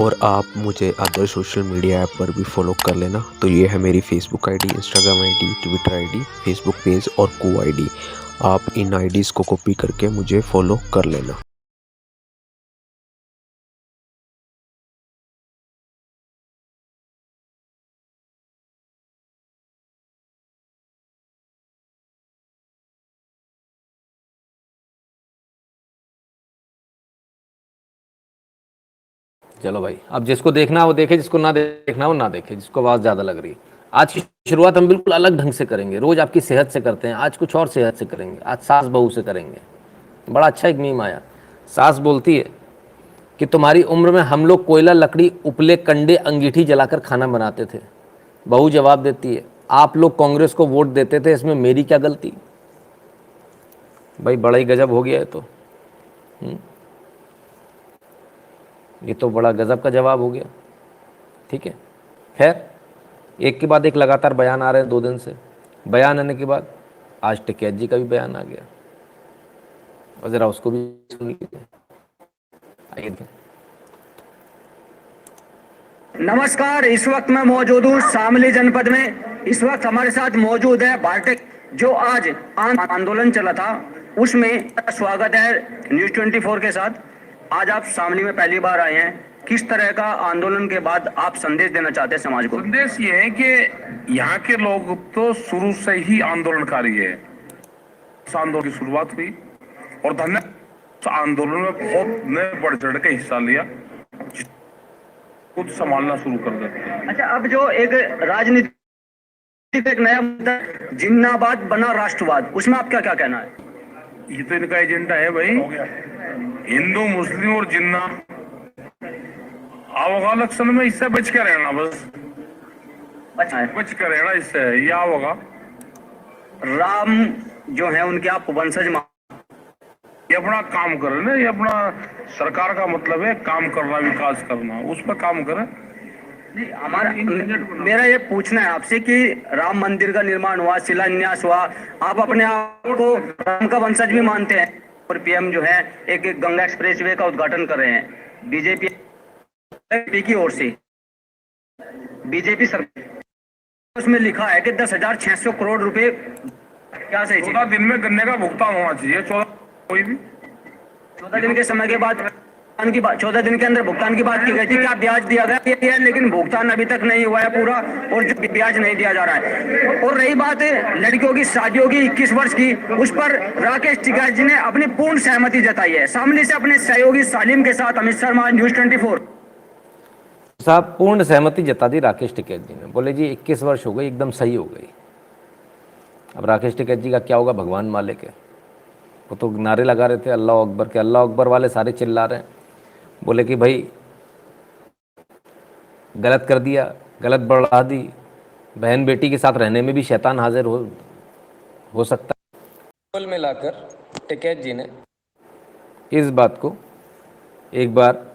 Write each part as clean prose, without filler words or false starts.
और आप मुझे अदर सोशल मीडिया ऐप पर भी फॉलो कर लेना। तो ये है मेरी Facebook ID, Instagram ID, Twitter ID, Facebook page और को आईडी। आप इन आईडीज़ को कॉपी करके मुझे फॉलो कर लेना। चलो भाई, अब जिसको देखना है वो देखे, जिसको ना देखना वो ना देखे, जिसको आवाज़ ज़्यादा लग रही है। आज की शुरुआत हम बिल्कुल अलग ढंग से करेंगे। रोज़ आपकी सेहत से करते हैं, आज कुछ और सेहत से करेंगे। आज सास बहू से करेंगे। बड़ा अच्छा एक मीम आया। सास बोलती है कि तुम्हारी उम्र में हम लोग कोयला, लकड़ी, उपले, कंडे, अंगीठी जलाकर खाना बनाते थे। बहू जवाब देती है, आप लोग कांग्रेस को वोट देते थे, इसमें मेरी क्या गलती। भाई बड़ा ही गजब हो गया है। तो ये तो बड़ा गजब का जवाब हो गया। ठीक है, खैर, एक के बाद एक लगातार बयान आ रहे हैं 2 दिन से। बयान आने के बाद आज टिकैत जी का भी बयान आ गया, और ज़रा उसको भी सुन लीजिए। आइए देखें। नमस्कार, इस वक्त मैं मौजूद हूँ शामली जनपद में। इस वक्त हमारे साथ मौजूद है भारतीय जो आज आंदोलन चला था, उसमें स्वागत है न्यूज 24 के साथ। आज आप शामली में पहली बार आए हैं, किस तरह का आंदोलन के बाद आप संदेश देना चाहते हैं समाज को? संदेश ये है कि यहाँ के लोग तो शुरू से ही आंदोलनकारी है। इस आंदोलन की शुरुआत हुई और धन्यवाद, आंदोलन में बहुत ने बढ़ चढ़ के हिस्सा लिया, खुद संभालना शुरू कर देते हैं। अच्छा, अब जो एक राजनीति, एक नया मुद्दा जिन्नाबाद बना राष्ट्रवाद, उसमें आप क्या क्या कहना है? ये तो इनका एजेंडा है भाई, हिंदू मुस्लिम और जिन्ना। आओगा इलेक्शन में इससे बच के रहना, बस बच के रहना इससे, ये आओगा। राम जो है उनके आप वंशज, ये अपना काम करे ना, ये अपना सरकार का मतलब है काम करना, विकास करना, उस पर काम करे। हमारा मेरा ये पूछना है आपसे कि राम मंदिर का निर्माण हुआ, शिलान्यास हुआ, आप अपने आप को राम का वंशज भी मानते हैं, और पीएम जो है एक गंगा एक्सप्रेसवे का उद्घाटन कर रहे हैं बीजेपी की ओर से। बीजेपी सरकार उसमें लिखा है कि 10,600 करोड़ रुपए, क्या सही? 14 दिन में गन्ने का भुगतान होना चाहिए। 14 कोई भी 14 दिन के समय के बाद 14 दिन के अंदर भुगतान की बात की गई थी। क्या ब्याज दिया गया है? लेकिन भुगतान अभी तक नहीं हुआ है पूरा, और जो ब्याज नहीं दिया जा रहा है। और रही बात लड़कियों की शादियों की 21 वर्ष की, उस पर राकेश टिकैत जी ने अपनी पूर्ण सहमति जताई है। सामने से अपने सहयोगी सालिम के साथ अमित शर्मा, न्यूज 24 साहब पूर्ण सहमति जता दी राकेश टिकैत जी ने। बोले जी 21 वर्ष हो गई, एकदम सही हो गई। अब राकेश टिकैत जी का क्या होगा भगवान मालिक है। वो तो नारे लगा रहे थे अल्लाह अकबर के, अल्लाह अकबर वाले सारे चिल्ला रहे हैं। बोले कि भाई गलत कर दिया, गलत बढ़ा दी, बहन बेटी के साथ रहने में भी शैतान हाजिर हो सकता है। कुल मिलाकर टिकैत जी ने इस बात को एक बार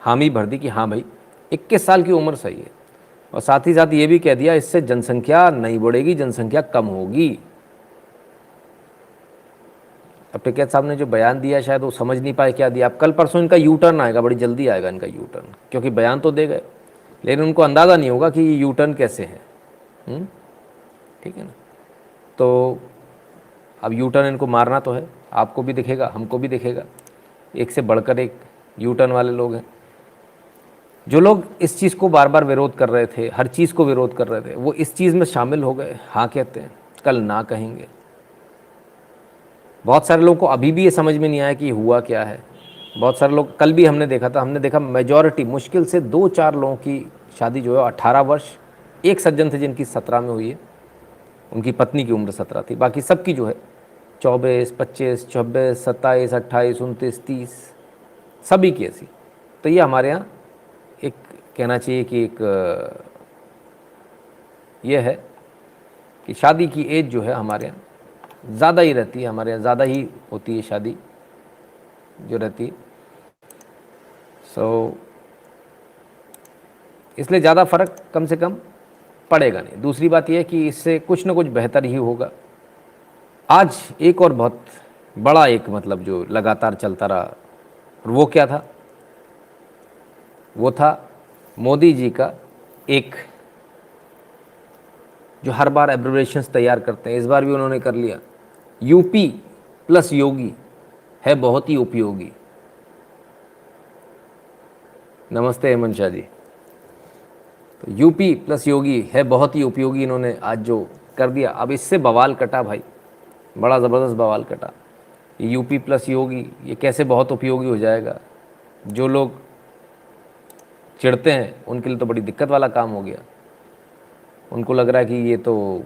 हामी भर दी कि हाँ भाई 21 साल की उम्र सही है, और साथ ही साथ ये भी कह दिया इससे जनसंख्या नहीं बढ़ेगी, जनसंख्या कम होगी। अब टिकैत साहब ने जो बयान दिया शायद वो समझ नहीं पाए क्या दिया। अब कल परसों इनका यू टर्न आएगा, बड़ी जल्दी आएगा इनका यू टर्न, क्योंकि बयान तो दे गए, लेकिन उनको अंदाज़ा नहीं होगा कि ये यू टर्न कैसे है। ठीक है ना? तो अब यू टर्न इनको मारना तो है, आपको भी दिखेगा, हमको भी दिखेगा। एक से बढ़कर एक यू टर्न वाले लोग हैं। जो लोग इस चीज़ को बार बार विरोध कर रहे थे, हर चीज़ को विरोध कर रहे थे, वो इस चीज़ में शामिल हो गए। हाँ कहते हैं, कल ना कहेंगे। बहुत सारे लोगों को अभी भी ये समझ में नहीं आया कि हुआ क्या है। बहुत सारे लोग, कल भी हमने देखा मेजॉरिटी, मुश्किल से 2-4 लोगों की शादी जो है 18 वर्ष, एक सज्जन थे जिनकी 17 में हुई है, उनकी पत्नी की उम्र 17 थी, बाकी सबकी जो है 24, 25, 26, 27, 28, 29, 30, सभी की ऐसी। तो ये हमारे यहाँ एक कहना चाहिए कि एक ये है कि शादी की एज जो है हमारे यहाँ ज़्यादा ही रहती है, हमारे यहाँ ज़्यादा ही होती है शादी जो रहती है। इसलिए ज़्यादा फ़र्क कम से कम पड़ेगा नहीं। दूसरी बात यह है कि इससे कुछ ना कुछ बेहतर ही होगा। आज एक और बहुत बड़ा एक मतलब जो लगातार चलता रहा, और वो क्या था वो था मोदी जी का एक, जो हर बार एब्रिविएशंस तैयार करते हैं, इस बार भी उन्होंने कर लिया, यूपी प्लस योगी है बहुत ही उपयोगी। नमस्ते हेमंत शाह जी। तो यूपी प्लस योगी है बहुत ही उपयोगी इन्होंने आज जो कर दिया। अब इससे बवाल कटा भाई, बड़ा ज़बरदस्त बवाल कटा। ये यूपी प्लस योगी ये कैसे बहुत उपयोगी हो जाएगा? जो लोग चिढ़ते हैं उनके लिए तो बड़ी दिक्कत वाला काम हो गया। उनको लग रहा है कि ये तो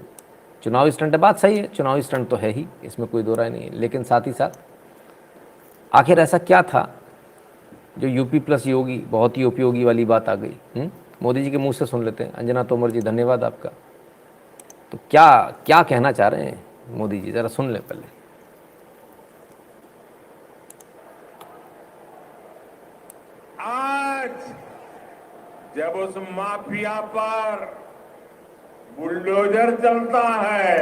चुनावी स्टंट है। बात सही है, चुनावी स्टंट तो है ही, इसमें कोई दो राय नहीं है। लेकिन साथ ही साथ आखिर ऐसा क्या था जो यूपी प्लस योगी बहुत ही उपयोगी वाली बात आ गई? मोदी जी के मुंह से सुन लेते हैं। अंजना तोमर जी, धन्यवाद आपका। तो क्या क्या कहना चाह रहे हैं मोदी जी, ज़रा सुन लें पहले। आज जब उस माफिया पर बुलडोजर चलता है,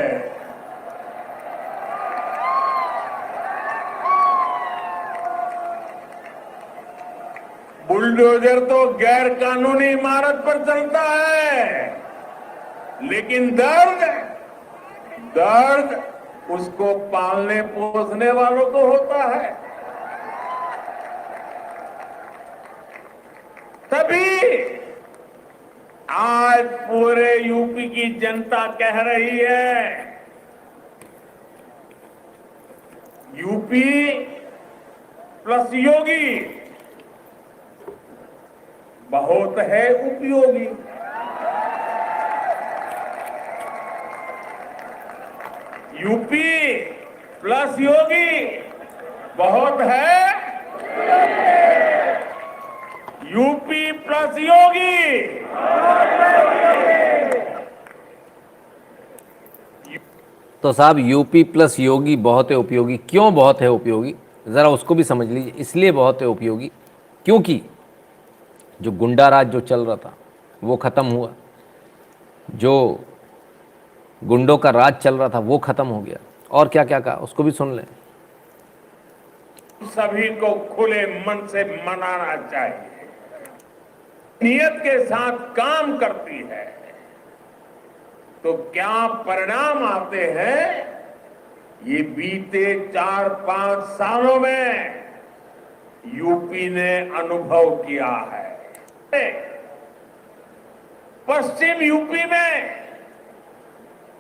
बुलडोजर तो गैर कानूनी इमारत पर चलता है, लेकिन दर्द उसको पालने पोसने वालों को होता है। तभी आज पूरे यूपी की जनता कह रही है, यूपी प्लस योगी बहुत है उपयोगी। यूपी प्लस योगी बहुत है, यूपी प्लस योगी। तो साहब यूपी प्लस योगी बहुत है उपयोगी। क्यों बहुत है उपयोगी, ज़रा उसको भी समझ लीजिए। इसलिए बहुत है उपयोगी क्योंकि जो गुंडा राज जो चल रहा था वो ख़त्म हुआ, जो गुंडों का राज चल रहा था वो ख़त्म हो गया। और क्या क्या कहा उसको भी सुन लें। सभी को खुले मन से मनाना चाहिए, नियत के साथ काम करती है तो क्या परिणाम आते हैं, ये बीते 4-5 सालों में यूपी ने अनुभव किया है। पश्चिम यूपी में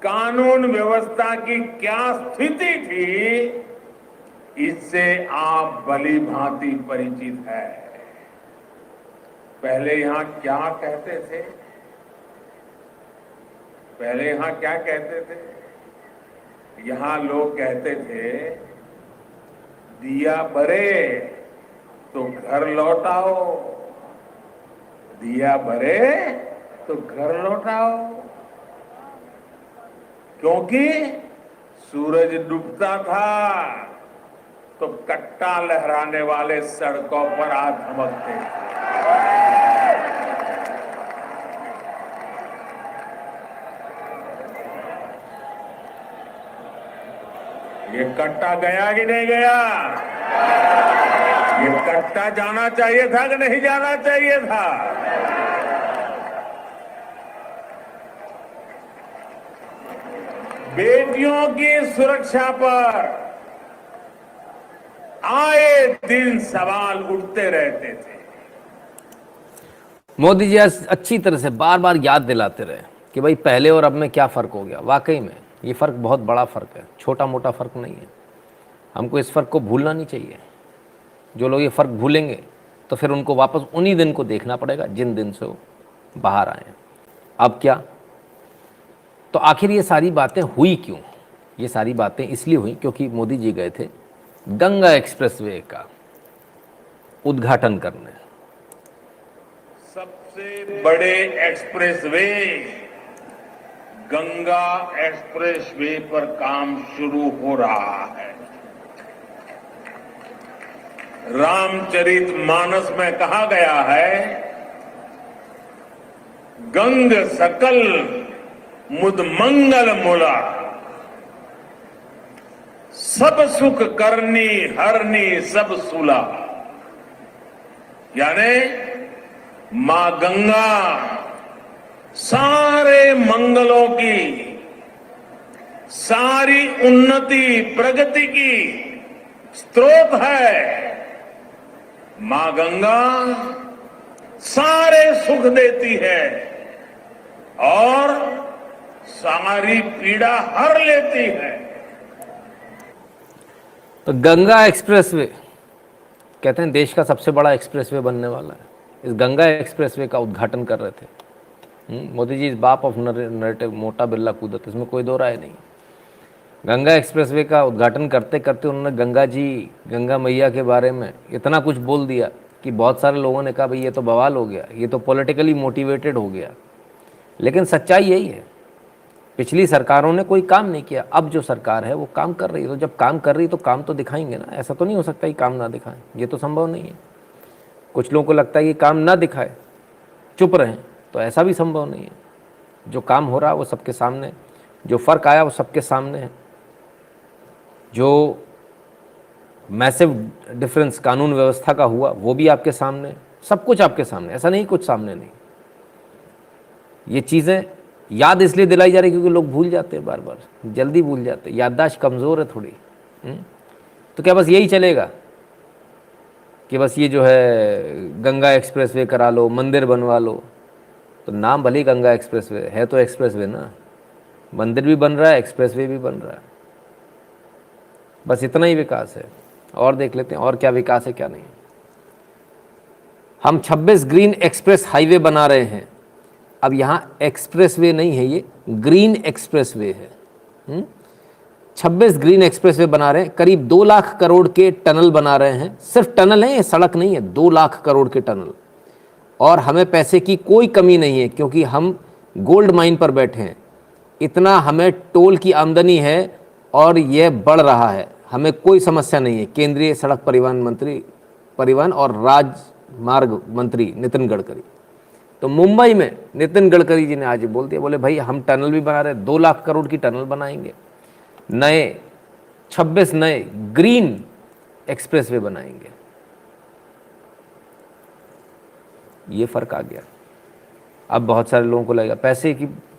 कानून व्यवस्था की क्या स्थिति थी, इससे आप भली भांति परिचित है। पहले यहां क्या कहते थे, पहले यहां क्या कहते थे? यहां लोग कहते थे, दिया बरे तो घर लौटाओ, दिया बरे तो घर लौटाओ। क्योंकि सूरज डूबता था तो कट्टा लहराने वाले सड़कों पर आ धमकते थे। ये कट्टा गया कि नहीं गया? ये कट्टा जाना चाहिए था कि नहीं जाना चाहिए था? बेटियों की सुरक्षा पर आए दिन सवाल उठते रहते थे। मोदी जी आज अच्छी तरह से बार बार याद दिलाते रहे कि भाई पहले और अब में क्या फ़र्क हो गया। वाकई में ये फ़र्क बहुत बड़ा फ़र्क है, छोटा मोटा फ़र्क नहीं है। हमको इस फ़र्क को भूलना नहीं चाहिए। जो लोग ये फ़र्क भूलेंगे तो फिर उनको वापस उन्हीं दिन को देखना पड़ेगा जिन दिन से वो बाहर आए। अब क्या, तो आखिर ये सारी बातें हुई क्यों? ये सारी बातें इसलिए हुई क्योंकि मोदी जी गए थे गंगा एक्सप्रेसवे का उद्घाटन करने। सबसे बड़े एक्सप्रेसवे गंगा एक्सप्रेसवे पर काम शुरू हो रहा है। रामचरितमानस में कहा गया है, गंग सकल मुद मंगल मूला, सब सुख करनी हरनी सब सूला। यानी मां गंगा सारे मंगलों की, सारी उन्नति प्रगति की स्रोत है। मां गंगा सारे सुख देती है और सारी पीड़ा हर लेती है। तो गंगा एक्सप्रेसवे कहते हैं देश का सबसे बड़ा एक्सप्रेसवे बनने वाला है। इस गंगा एक्सप्रेसवे का उद्घाटन कर रहे थे मोदी जी। इस बाप ऑफ नरेटिव, मोटा बिल्ला कूदत, इसमें कोई दो राय नहीं। गंगा एक्सप्रेसवे का उद्घाटन करते करते उन्होंने गंगा जी, गंगा मैया के बारे में इतना कुछ बोल दिया कि बहुत सारे लोगों ने कहा भाई ये तो बवाल हो गया, ये तो पॉलिटिकली मोटिवेटेड हो गया। लेकिन सच्चाई यही है, पिछली सरकारों ने कोई काम नहीं किया, अब जो सरकार है वो काम कर रही है। तो जब काम कर रही है तो काम तो दिखाएंगे ना। ऐसा तो नहीं हो सकता कि काम ना दिखाएं, ये तो संभव नहीं है। कुछ लोगों को लगता है कि काम ना दिखाए, चुप रहें, तो ऐसा भी संभव नहीं है। जो काम हो रहा है वो सबके सामने, जो फ़र्क आया वो सबके सामने है। जो मैसिव डिफरेंस कानून व्यवस्था का हुआ वो भी आपके सामने, सब कुछ आपके सामने, ऐसा नहीं कुछ सामने नहीं। ये चीज़ें याद इसलिए दिलाई जा रही क्योंकि लोग भूल जाते हैं, बार बार जल्दी भूल जाते हैं, याददाश्त कमज़ोर है थोड़ी। तो क्या बस यही चलेगा कि बस ये जो है गंगा एक्सप्रेसवे करा लो, मंदिर बनवा लो? तो नाम भले ही गंगा एक्सप्रेसवे है, तो एक्सप्रेसवे ना, मंदिर भी बन रहा है, एक्सप्रेसवे भी बन रहा है। बस इतना ही विकास है। और देख लेते हैं और क्या विकास है क्या नहीं। हम 26 ग्रीन एक्सप्रेस हाईवे बना रहे हैं। अब यहाँ एक्सप्रेसवे नहीं है, ये ग्रीन एक्सप्रेसवे है। 26 ग्रीन एक्सप्रेसवे बना रहे हैं, करीब 2 लाख करोड़ के टनल बना रहे हैं। सिर्फ टनल है, ये सड़क नहीं है, 2 लाख करोड़ के टनल। और हमें पैसे की कोई कमी नहीं है क्योंकि हम गोल्ड माइन पर बैठे हैं। इतना हमें टोल की आमदनी है और यह बढ़ रहा है, हमें कोई समस्या नहीं है। केंद्रीय सड़क परिवहन और राजमार्ग मंत्री नितिन गडकरी। तो मुंबई में नितिन गडकरी जी ने आज बोल दिया, बोले भाई हम टनल भी बना रहे हैं, 2 लाख करोड़ की टनल बनाएंगे, नए 26 नए ग्रीन एक्सप्रेसवे बनाएंगे। ये फर्क आ गया। अब बहुत सारे लोगों को लगेगा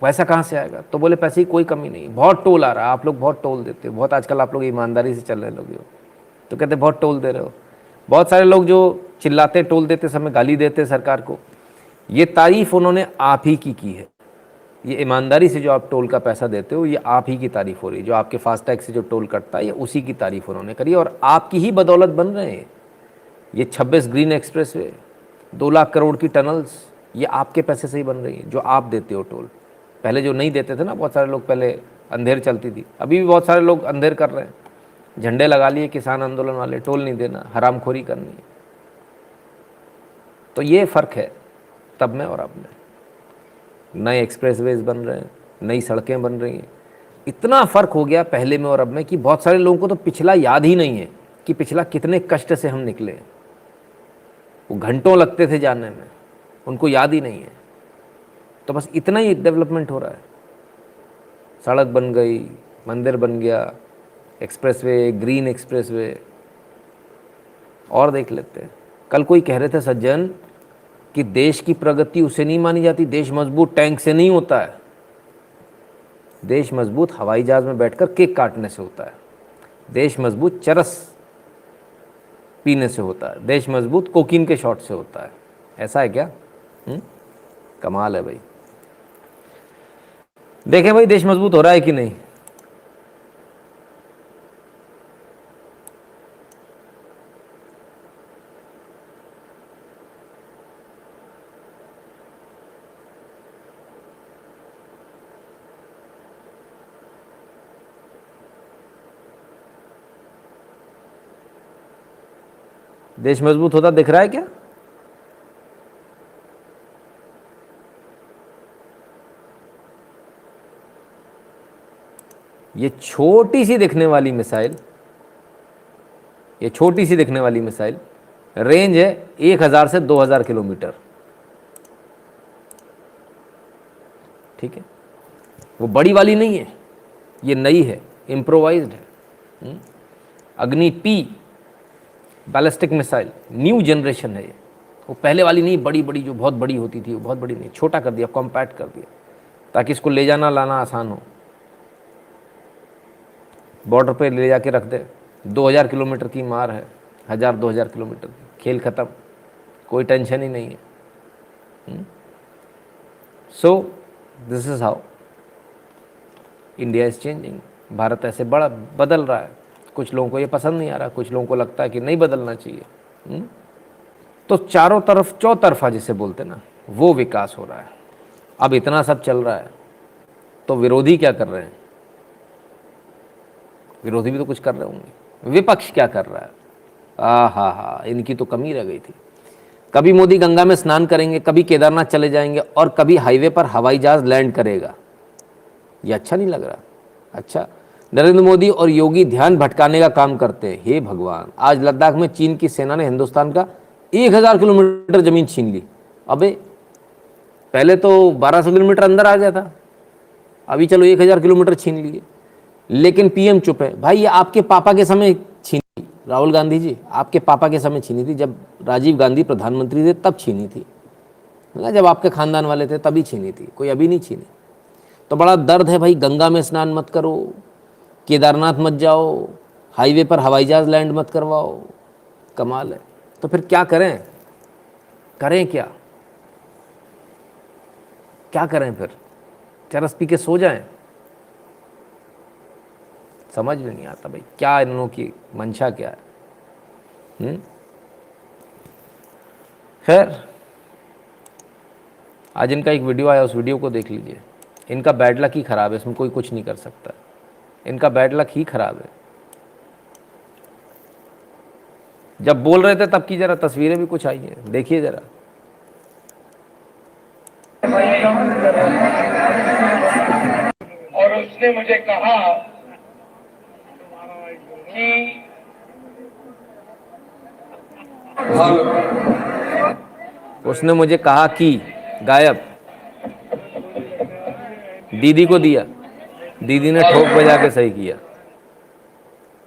पैसा कहाँ से आएगा? तो बोले पैसे की कोई कमी नहीं, बहुत टोल आ रहा है, आप लोग बहुत टोल देते हो, बहुत आजकल आप लोग ईमानदारी से चल रहे लोग हो, तो कहते बहुत टोल दे रहे हो। बहुत सारे लोग जो चिल्लाते टोल देते समय, गाली देते सरकार को, ये तारीफ उन्होंने आप ही की है। ये ईमानदारी से जो आप टोल का पैसा देते हो, ये आप ही की तारीफ हो रही है। जो आपके फास्टैग से जो टोल कटता है, ये उसी की तारीफ उन्होंने करी और आपकी ही बदौलत बन रहे हैं। ये 26 ग्रीन एक्सप्रेसवे, 2 लाख करोड़ की टनल्स, ये आपके पैसे से ही बन रही है, जो आप देते हो टोल। पहले जो नहीं देते थे ना, बहुत सारे लोग, पहले अंधेर चलती थी, अभी भी बहुत सारे लोग अंधेर कर रहे हैं, झंडे लगा लिए किसान आंदोलन वाले, टोल नहीं देना, हरामखोरी करनी है। तो ये फ़र्क है तब में और अब में। नए एक्सप्रेसवेज बन रहे हैं, नई सड़कें बन रही हैं। इतना फ़र्क हो गया पहले में और अब में कि बहुत सारे लोगों को तो पिछला याद ही नहीं है कि पिछला कितने कष्ट से हम निकले। वो घंटों लगते थे जाने में, उनको याद ही नहीं है। तो बस इतना ही डेवलपमेंट हो रहा है। सड़क बन गई, मंदिर बन गया, एक्सप्रेसवे, ग्रीन एक्सप्रेसवे। और देख लेते हैं, कल कोई कह रहे थे सज्जन कि देश की प्रगति उसे नहीं मानी जाती, देश मजबूत टैंक से नहीं होता है, देश मजबूत हवाई जहाज में बैठकर केक काटने से होता है, देश मजबूत चरस पीने से होता है, देश मजबूत कोकीन के शॉट से होता है। ऐसा है क्या? कमाल है भाई। देखें भाई देश मजबूत हो रहा है कि नहीं। देश मजबूत होता दिख रहा है क्या? ये छोटी सी दिखने वाली मिसाइल, ये छोटी सी दिखने वाली मिसाइल, रेंज है 1000 से 2000 किलोमीटर। ठीक है, वो बड़ी वाली नहीं है, ये नई है, इम्प्रोवाइज्ड है। अग्नि P ballistic missile, new generation है ये, वो पहले वाली नहीं, बड़ी बड़ी जो बहुत बड़ी होती थी, वो बहुत बड़ी नहीं, छोटा कर दिया, कॉम्पैक्ट कर दिया, ताकि इसको ले जाना लाना आसान हो। बॉर्डर पे ले जाके रख दे, 2000 किलोमीटर की मार है, 1000-2000 किलोमीटर की, खेल ख़त्म, कोई टेंशन ही नहीं है। So this is how India is changing. Bharat ऐसे बड़ा बदल रहा है। कुछ लोगों को ये पसंद नहीं आ रहा, कुछ लोगों को लगता है कि नहीं बदलना चाहिए। तो चारों तरफ चौतरफा जिसे बोलते ना, वो विकास हो रहा है। अब इतना सब चल रहा है तो विरोधी क्या कर रहे हैं? विरोधी भी तो कुछ कर रहे होंगे। विपक्ष क्या कर रहा है? हा, इनकी तो कमी रह गई थी। कभी मोदी गंगा में स्नान करेंगे, कभी केदारनाथ चले जाएंगे, और कभी हाईवे पर हवाई जहाज लैंड करेगा। ये अच्छा नहीं लग रहा? अच्छा, नरेंद्र मोदी और योगी ध्यान भटकाने का काम करते हैं। हे भगवान, आज लद्दाख में चीन की सेना ने हिंदुस्तान का 1000 किलोमीटर जमीन छीन ली। अबे पहले तो 1200 किलोमीटर अंदर आ गया था, अभी चलो 1000 किलोमीटर छीन लिए। लेकिन पीएम चुप है। भाई ये आपके पापा के समय छीनी, राहुल गांधी जी, आपके पापा के समय छीनी थी, जब राजीव गांधी प्रधानमंत्री थे तब छीनी थी, जब आपके खानदान वाले थे तभी छीनी थी, कोई अभी नहीं छीनी। तो बड़ा दर्द है भाई, गंगा में स्नान मत करो, केदारनाथ मत जाओ, हाईवे पर हवाई जहाज लैंड मत करवाओ। कमाल है। तो फिर क्या करें? करें क्या? क्या करें फिर? चरस पी के सो जाएं? समझ में नहीं आता भाई, क्या इन लोगों की मंशा क्या है। खैर, आज इनका एक वीडियो आया, उस वीडियो को देख लीजिए। इनका बैड लक ही खराब है, इसमें कोई कुछ नहीं कर सकता। इनका बैड लक ही खराब है। जब बोल रहे थे तब की जरा तस्वीरें भी कुछ आई हैं, देखिए जरा। और उसने मुझे कहा कि उसने मुझे कहा कि गायब, दीदी को दिया, दीदी ने ठोक बजा के सही किया।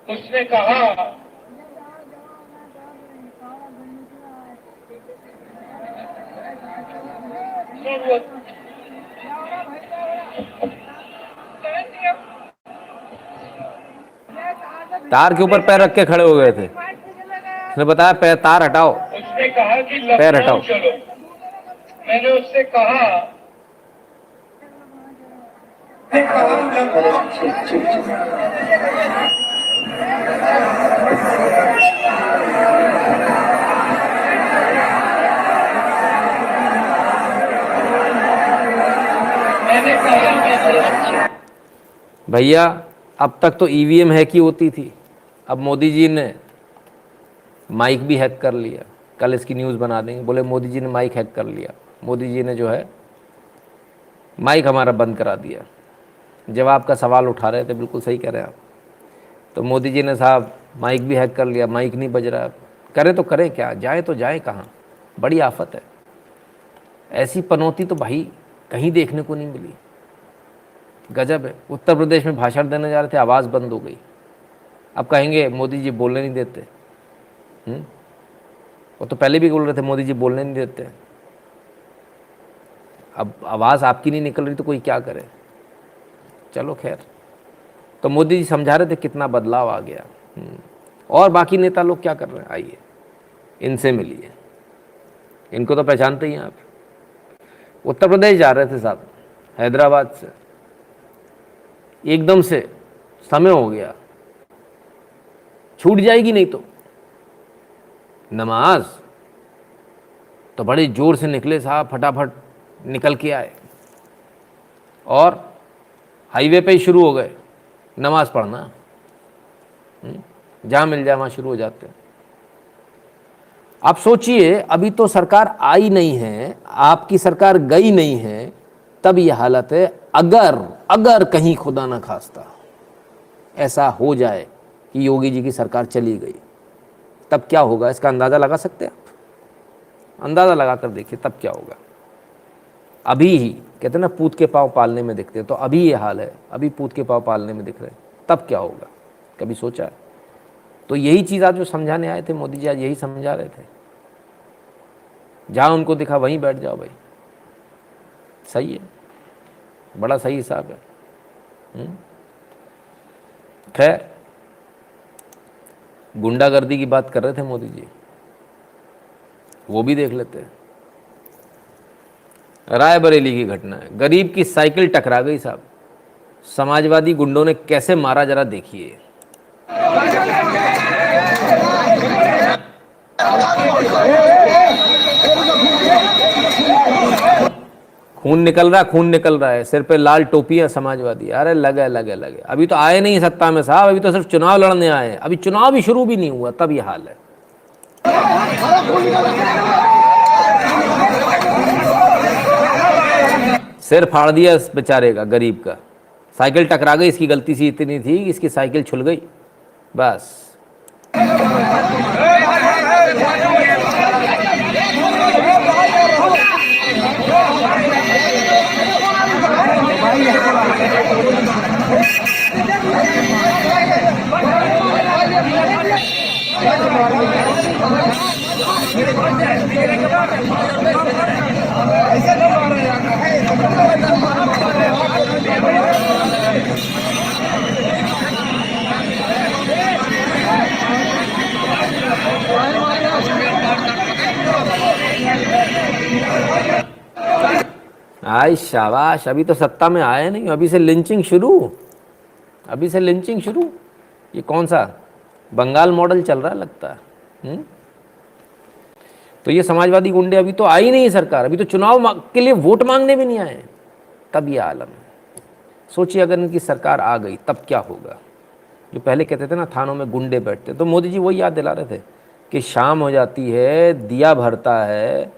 उसने कहा तार के ऊपर पैर रख के खड़े हो गए थे। उसने बताया पैर, तार हटाओ। उसने कहा कि पैर हटाओ। लखनऊ चलो। मैंने उससे कहा भैया अब तक तो ईवीएम हैक ही होती थी, अब मोदी जी ने माइक भी हैक कर लिया। कल इसकी न्यूज़ बना देंगे, बोले मोदी जी ने माइक हैक कर लिया। मोदी जी ने जो है माइक हमारा बंद करा दिया। जब आपका सवाल उठा रहे थे, बिल्कुल सही कह रहे हैं आप। तो मोदी जी ने साहब माइक भी हैक कर लिया, माइक नहीं बज रहा। करें तो करें क्या, जाए तो जाए कहाँ? बड़ी आफत है। ऐसी पनौती तो भाई कहीं देखने को नहीं मिली। गजब है। उत्तर प्रदेश में भाषण देने जा रहे थे, आवाज़ बंद हो गई। अब कहेंगे मोदी जी बोलने नहीं देते। वो तो पहले भी बोल रहे थे मोदी जी बोलने नहीं देते। अब आवाज़ आपकी नहीं निकल रही तो कोई क्या करे? चलो खैर। तो मोदी जी समझा रहे थे कितना बदलाव आ गया। और बाकी नेता लोग क्या कर रहे हैं? आइए इनसे मिलिए। इनको तो पहचानते ही हैं आप। उत्तर प्रदेश जा रहे थे साहब, हैदराबाद से, एकदम से समय हो गया, छूट जाएगी नहीं तो नमाज। तो बड़े जोर से निकले साहब, फटाफट निकल के आए और हाईवे पे ही शुरू हो गए नमाज पढ़ना। जहाँ मिल जाए वहाँ शुरू हो जाते हैं। आप सोचिए, अभी तो सरकार आई नहीं है, आपकी सरकार गई नहीं है, तब ये हालत है। अगर कहीं खुदा ना खास्ता ऐसा हो जाए कि योगी जी की सरकार चली गई, तब क्या होगा? इसका अंदाज़ा लगा सकते हैं आप? अंदाज़ा लगा कर देखिए तब क्या होगा। अभी ही कहते हैं ना, पूत के पाँव पालने में दिखते हैं, तो अभी ये हाल है, अभी पूत के पाँव पालने में दिख रहे हैं, तब क्या होगा? कभी सोचा है? तो यही चीज़ आज जो समझाने आए थे मोदी जी, आज यही समझा रहे थे। जहाँ उनको दिखा वहीं बैठ जाओ भाई। सही है, बड़ा सही हिसाब है। खैर, गुंडागर्दी की बात कर रहे थे मोदी जी, वो भी देख लेते हैं। रायबरेली की घटना है, गरीब की साइकिल टकरा गई साहब, समाजवादी गुंडों ने कैसे मारा जरा देखिए। खून निकल रहा है, सिर पे लाल टोपियां समाजवादी। अरे लगे, अभी तो आए नहीं सत्ता में साहब, अभी तो सिर्फ चुनाव लड़ने आए हैं, अभी चुनाव भी शुरू भी नहीं हुआ तब ये हाल है। सिर फाड़ दिया इस बेचारे का, गरीब का। साइकिल टकरा गई, इसकी गलती सी इतनी थी कि इसकी साइकिल छुल गई बस। आई शाबाश, अभी तो सत्ता में आए नहीं, अभी से लिंचिंग शुरू। ये कौन सा बंगाल मॉडल चल रहा है लगता है। तो ये समाजवादी गुंडे अभी तो आई नहीं सरकार, अभी तो चुनाव के लिए वोट मांगने भी नहीं आए, तब ये आलम है। सोचिए अगर इनकी सरकार आ गई तब क्या होगा। जो पहले कहते थे ना थानों में गुंडे बैठते, तो मोदी जी वही याद दिला रहे थे कि शाम हो जाती है, दिया भरता है,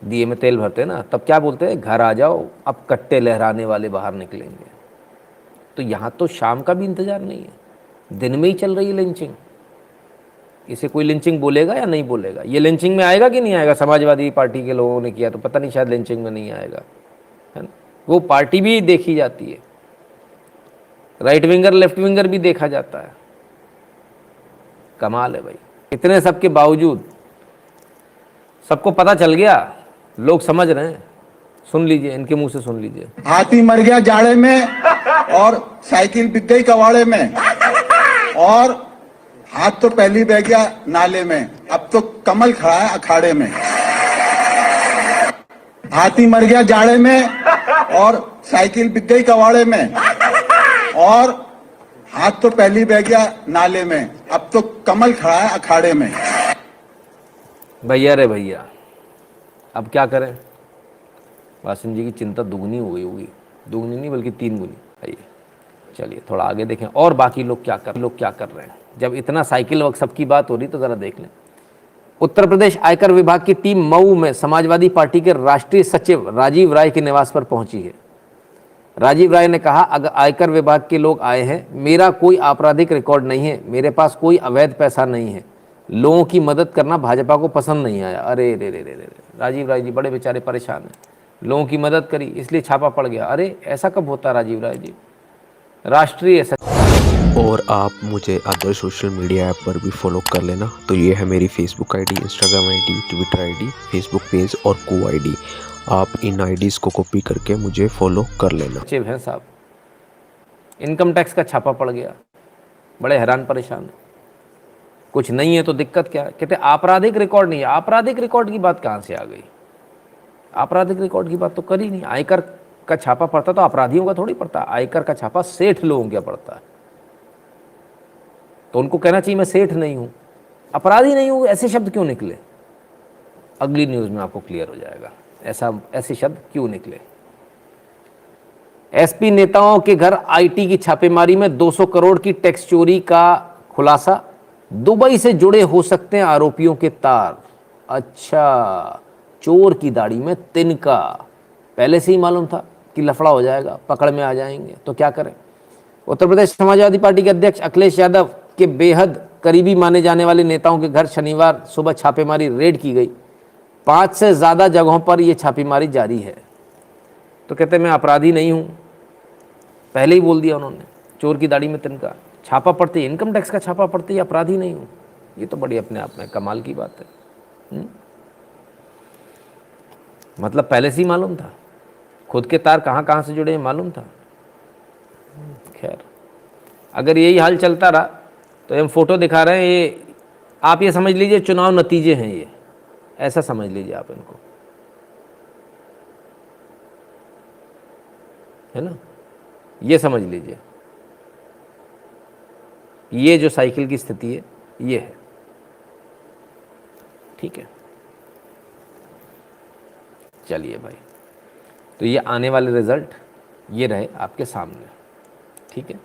दिए में तेल भरते हैं ना, तब क्या बोलते हैं, घर आ जाओ अब कट्टे लहराने वाले बाहर निकलेंगे। तो यहाँ तो शाम का भी इंतजार नहीं है, दिन में ही चल रही है लिंचिंग। इसे कोई लिंचिंग बोलेगा या नहीं बोलेगा? ये लिंचिंग में आएगा कि नहीं आएगा? समाजवादी पार्टी के लोगों ने किया तो पता नहीं, शायद लिंचिंग में नहीं आएगा, है ना। वो पार्टी भी देखी जाती है, राइट विंगर लेफ्ट विंगर भी देखा जाता है। कमाल है भाई। इतने सब के बावजूद सबको पता चल गया, लोग समझ रहे हैं। सुन लीजिए, इनके मुंह से सुन लीजिए। हाथी मर गया जाड़े में और साइकिल बिक गई कबाड़े में, और हाथ तो पहली बह गया नाले में, अब तो कमल खड़ा है अखाड़े में। हाथी मर गया जाड़े में और साइकिल बिक गई कबाड़े में, और हाथ तो पहली बह गया नाले में, अब तो कमल खड़ा है अखाड़े में। भैया रे भैया, अब क्या करें? वासिम जी की चिंता दुगनी हो गई होगी, दुगनी नहीं बल्कि 3 गुनी। आइए चलिए थोड़ा आगे देखें और बाकी लोग क्या कर रहे हैं। जब इतना साइकिल वक्त सबकी बात हो रही तो ज़रा देख लें। उत्तर प्रदेश आयकर विभाग की टीम मऊ में समाजवादी पार्टी के राष्ट्रीय सचिव राजीव राय के निवास पर पहुंची है। राजीव राय ने कहा, अगर आयकर विभाग के लोग आए हैं, मेरा कोई आपराधिक रिकॉर्ड नहीं है, मेरे पास कोई अवैध पैसा नहीं है, लोगों की मदद करना भाजपा को पसंद नहीं आया। अरे रे रे रे रे, राजीव राय जी बड़े बेचारे परेशान हैं, लोगों की मदद करी इसलिए छापा पड़ गया। अरे ऐसा कब होता राजीव राय जी? राष्ट्रीय और आप मुझे अदर सोशल मीडिया ऐप पर भी फॉलो कर लेना। तो ये है मेरी Facebook ID, Instagram ID, Twitter ID, Facebook page और को आईडी। आप इन आईडीज़ को कॉपी करके मुझे फॉलो कर लेना। सचिव हैं साहब, इनकम टैक्स का छापा पड़ गया, बड़े हैरान परेशान है। कुछ नहीं है तो दिक्कत क्या है? कहते आपराधिक रिकॉर्ड नहीं है। आपराधिक रिकॉर्ड की बात कहाँ से आ गई? आपराधिक रिकॉर्ड की बात तो करी नहीं। आयकर का छापा पड़ता तो अपराधियों का थोड़ी पड़ता, आयकर का छापा सेठ लोगों का पड़ता है। तो उनको कहना चाहिए मैं सेठ नहीं हूं, अपराधी नहीं हूं। ऐसे शब्द क्यों निकले? अगली न्यूज में आपको क्लियर हो जाएगा ऐसे शब्द क्यों निकले। एसपी नेताओं के घर आईटी की छापेमारी में 200 करोड़ की टैक्स चोरी का खुलासा। दुबई से जुड़े हो सकते हैं आरोपियों के तार। अच्छा, चोर की दाढ़ी में तिनका। पहले से ही मालूम था कि लफड़ा हो जाएगा, पकड़ में आ जाएंगे, तो क्या करें। उत्तर प्रदेश समाजवादी पार्टी के अध्यक्ष अखिलेश यादव के बेहद करीबी माने जाने वाले नेताओं के घर शनिवार सुबह छापेमारी रेड की गई। 5 से ज़्यादा जगहों पर यह छापेमारी जारी है। तो कहते मैं अपराधी नहीं हूं, पहले ही बोल दिया उन्होंने। चोर की दाढ़ी में तिनका, छापा पड़ते, इनकम टैक्स का छापा पड़ते, अपराधी नहीं हूं। ये तो बड़ी अपने आप में कमाल की बात है। मतलब पहले से ही मालूम था, खुद के तार कहाँ कहाँ से जुड़े हैं मालूम था। खैर, अगर यही हाल चलता रहा तो हम फोटो दिखा रहे हैं, ये आप ये समझ लीजिए चुनाव नतीजे हैं, ये ऐसा समझ लीजिए आप इनको, है ना, ये समझ लीजिए ये जो साइकिल की स्थिति है ये है। ठीक है, चलिए भाई, तो ये आने वाले रिजल्ट ये रहे आपके सामने। ठीक है,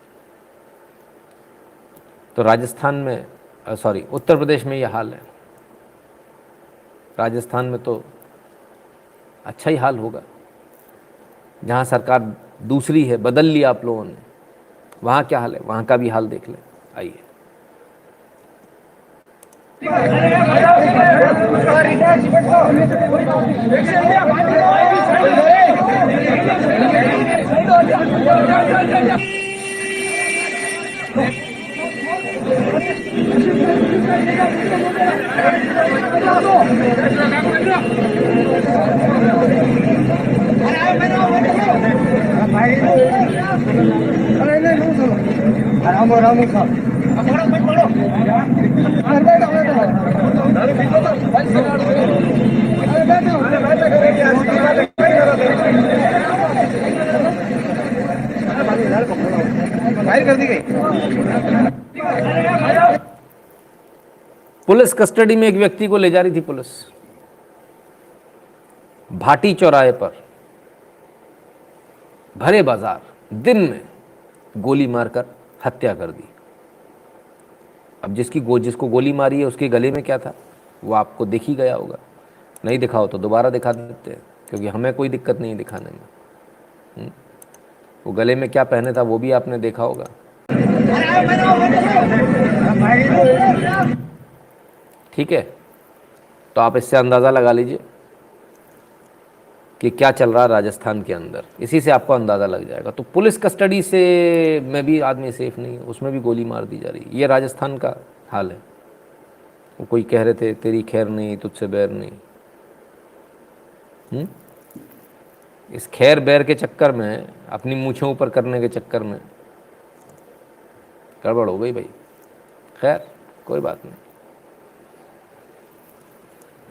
तो राजस्थान में सॉरी उत्तर प्रदेश में ये हाल है, राजस्थान में तो अच्छा ही हाल होगा, जहाँ सरकार दूसरी है, बदल लिया आप लोगों ने, वहाँ क्या हाल है, वहाँ का भी हाल देख लें। आइए, पुलिस कस्टडी में एक व्यक्ति को ले जा रही थी पुलिस, भाटी चौराहे पर भरे बाजार दिन में गोली मारकर हत्या कर दी। अब जिसको गोली मारी है उसके गले में क्या था वो आपको दिख ही गया होगा, नहीं दिखाओ तो दोबारा दिखा देते हैं, क्योंकि हमें कोई दिक्कत नहीं दिखाने में। वो गले में क्या पहने था वो भी आपने देखा होगा। ठीक है, तो आप इससे अंदाज़ा लगा लीजिए कि क्या चल रहा है राजस्थान के अंदर, इसी से आपको अंदाज़ा लग जाएगा। तो पुलिस कस्टडी से में भी आदमी सेफ नहीं है, उसमें भी गोली मार दी जा रही है। ये राजस्थान का हाल है। वो कोई कह रहे थे तेरी खैर नहीं तुझसे बैर नहीं, इस खैर बैर के चक्कर में, अपनी मूछें ऊपर करने के चक्कर में गड़बड़ हो गई भाई। खैर कोई बात नहीं,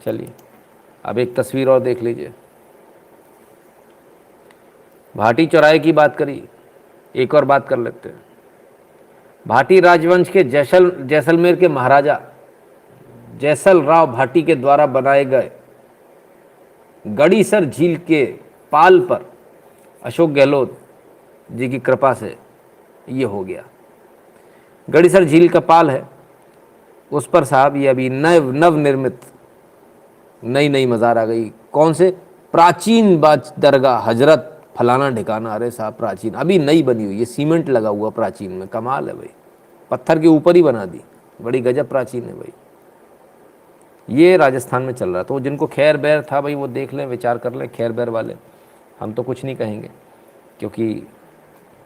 चलिए अब एक तस्वीर और देख लीजिए। भाटी चौराहे की बात करी, एक और बात कर लेते हैं। भाटी राजवंश के जैसलमेर के महाराजा जैसल राव भाटी के द्वारा बनाए गए गड़ीसर झील के पाल पर अशोक गहलोत जी की कृपा से ये हो गया। गड़ीसर झील का पाल है, उस पर साहब ये अभी नव निर्मित नई मज़ार आ गई। कौन से? प्राचीन दरगाह हजरत फलाना ठिकाना। अरे साहब प्राचीन, अभी नई बनी हुई, ये सीमेंट लगा हुआ प्राचीन में, कमाल है भाई, पत्थर के ऊपर ही बना दी, बड़ी गजब प्राचीन है भाई। ये राजस्थान में चल रहा। तो जिनको खैर बैर था भाई वो देख लें, विचार कर लें। खैर बैर वाले हम तो कुछ नहीं कहेंगे, क्योंकि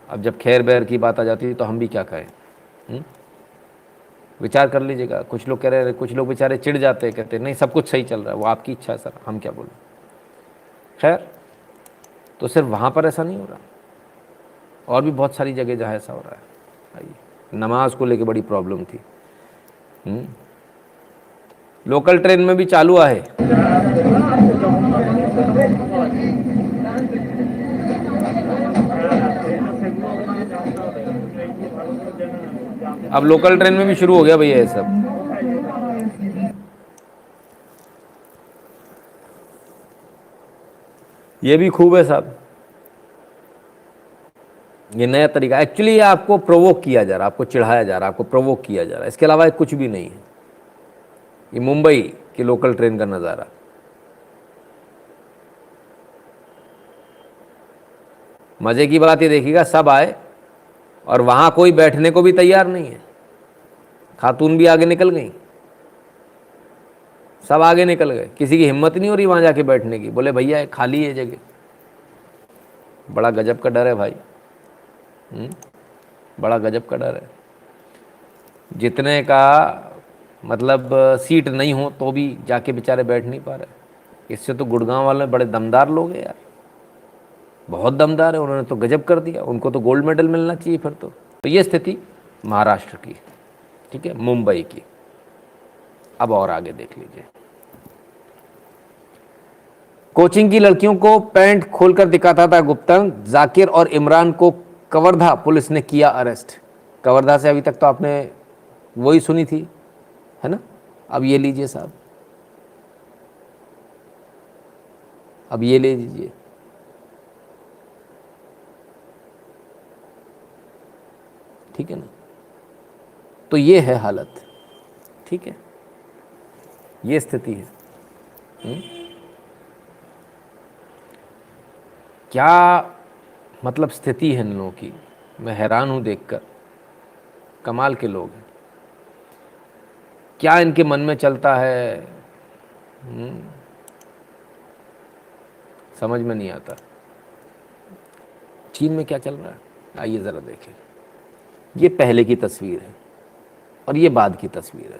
अब जब खैर बैर की बात आ जाती है तो हम भी क्या कहें। विचार कर लीजिएगा। कुछ लोग कह रहे हैं, कुछ लोग बेचारे चिढ़ जाते हैं, कहते हैं नहीं सब कुछ सही चल रहा है, वो आपकी इच्छा है सर, हम क्या बोलें। खैर, तो सिर्फ वहाँ पर ऐसा नहीं हो रहा, और भी बहुत सारी जगह जहाँ ऐसा हो रहा है। आइए, नमाज को लेके बड़ी प्रॉब्लम थी। लोकल ट्रेन में भी चालू है। अब लोकल ट्रेन में भी शुरू हो गया भैया ये सब। ये भी खूब है साहब, ये नया तरीका। एक्चुअली ये आपको प्रोवोक किया जा रहा है, आपको चिढ़ाया जा रहा है, आपको प्रोवोक किया जा रहा है, इसके अलावा कुछ भी नहीं है। ये मुंबई की लोकल ट्रेन का नज़ारा। मज़े की बात ये देखिएगा, सब आए और वहाँ कोई बैठने को भी तैयार नहीं है। खातून भी आगे निकल गई, सब आगे निकल गए, किसी की हिम्मत नहीं हो रही वहाँ जाके बैठने की। बोले भैया खाली है जगह। बड़ा गजब का डर है भाई, बड़ा गजब का डर है। जितने का मतलब सीट नहीं हो तो भी जाके बेचारे बैठ नहीं पा रहे। इससे तो गुड़गांव वाले बड़े दमदार लोग हैं यार, बहुत दमदार है, उन्होंने तो गजब कर दिया, उनको तो गोल्ड मेडल मिलना चाहिए फिर तो ये स्थिति महाराष्ट्र की, ठीक है, मुंबई की। अब और आगे देख लीजिए, कोचिंग की लड़कियों को पैंट खोलकर दिखाता था गुप्ता, जाकिर और इमरान को कवर्धा पुलिस ने किया अरेस्ट। कवर्धा से अभी तक तो आपने वही सुनी थी, है ना। अब ये लीजिए साहब, अब ये ले लीजिए, ठीक है ना। तो ये है हालत, ठीक है, ये स्थिति है। क्या मतलब स्थिति है इन लोगों की, मैं हैरान हूं देखकर। कमाल के लोग हैं, क्या इनके मन में चलता है, समझ में नहीं आता। चीन में क्या चल रहा है, आइए ज़रा देखें। ये पहले की तस्वीर है और ये बाद की तस्वीर है,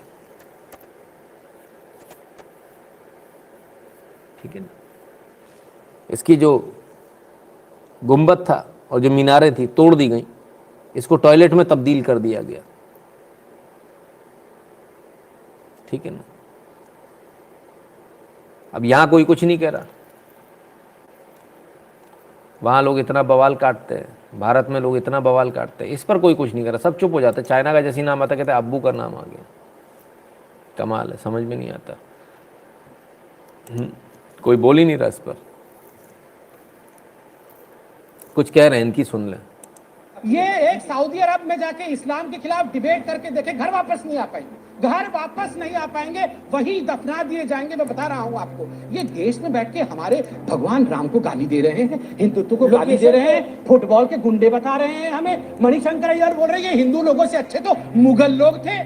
ठीक है ना। इसकी जो गुंबद था और जो मीनारें थी तोड़ दी गई, इसको टॉयलेट में तब्दील कर दिया गया, ठीक है ना। अब यहां कोई कुछ नहीं कह रहा, वहाँ लोग इतना बवाल काटते हैं, भारत में लोग इतना बवाल काटते हैं, इस पर कोई कुछ नहीं कर रहा, सब चुप हो जाते हैं। चाइना का जैसे नाम आता कहते हैं अब्बू का नाम आ गया, कमाल है, समझ में नहीं आता। कोई बोल ही नहीं रहा इस पर, कुछ कह रहे हैं, इनकी सुन लें। ये एक सऊदी अरब में जाके इस्लाम के खिलाफ डिबेट करके देखे, घर वापस नहीं आ पाएंगे, घर वापस नहीं आ पाएंगे, वही दफना दिए जाएंगे। मैं बता रहा हूं आपको, ये देश में बैठ के हमारे भगवान राम को गाली दे रहे हैं, हिंदुत्व को गाली दे रहे हैं, फुटबॉल के गुंडे बता रहे हैं हमें। मणिशंकर अय्यर बोल रहे हैं हिंदू लोगों से अच्छे तो मुगल लोग थे।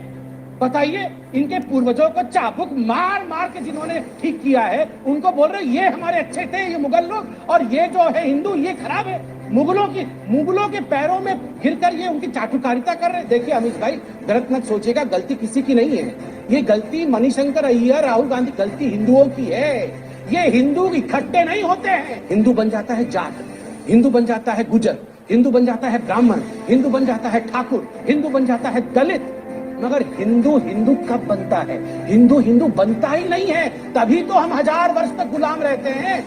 बताइए, इनके पूर्वजों को चाबुक मार मार के जिन्होंने ठीक किया है, उनको बोल रहे ये हमारे अच्छे थे ये मुगल लोग, और ये जो है हिंदू ये खराब है। मुगलों के पैरों में गिरकर ये उनकी चाटुकारिता कर रहे। देखिए अमित भाई, गलत मत सोचिएगा, गलती किसी की नहीं है, ये गलती मणिशंकर अय्यर, राहुल गांधी, गलती हिंदुओं की है। ये हिंदू इकट्ठे नहीं होते हैं, हिंदू बन जाता है जाट, हिंदू बन जाता है गुजर, हिंदू बन जाता है ब्राह्मण, हिंदू बन जाता है ठाकुर, हिंदू बन जाता है दलित। मगर हिंदू हिंदू कब बनता है? हिंदू हिंदू बनता ही नहीं है, तभी तो हम 1000 वर्ष तक गुलाम रहते हैं।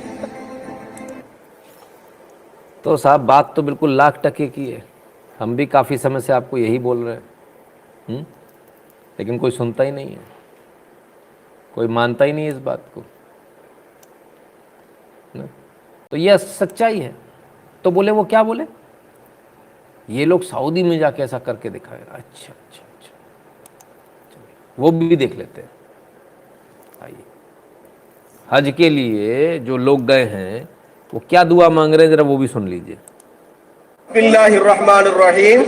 तो साहब बात तो बिल्कुल लाख टके की है, हम भी काफ़ी समय से आपको यही बोल रहे हैं, लेकिन कोई सुनता ही नहीं है, कोई मानता ही नहीं इस बात को ना? तो यह सच्चाई है। तो बोले वो क्या बोले, ये लोग सऊदी में जाके ऐसा करके दिखाए। अच्छा अच्छा अच्छा, वो भी देख लेते हैं। आइए, हज के लिए जो लोग गए हैं वो क्या दुआ मांग रहे हैं, जरा वो भी सुन लीजिए। बिस्मिल्लाहिर्रहमानिर्रहीम,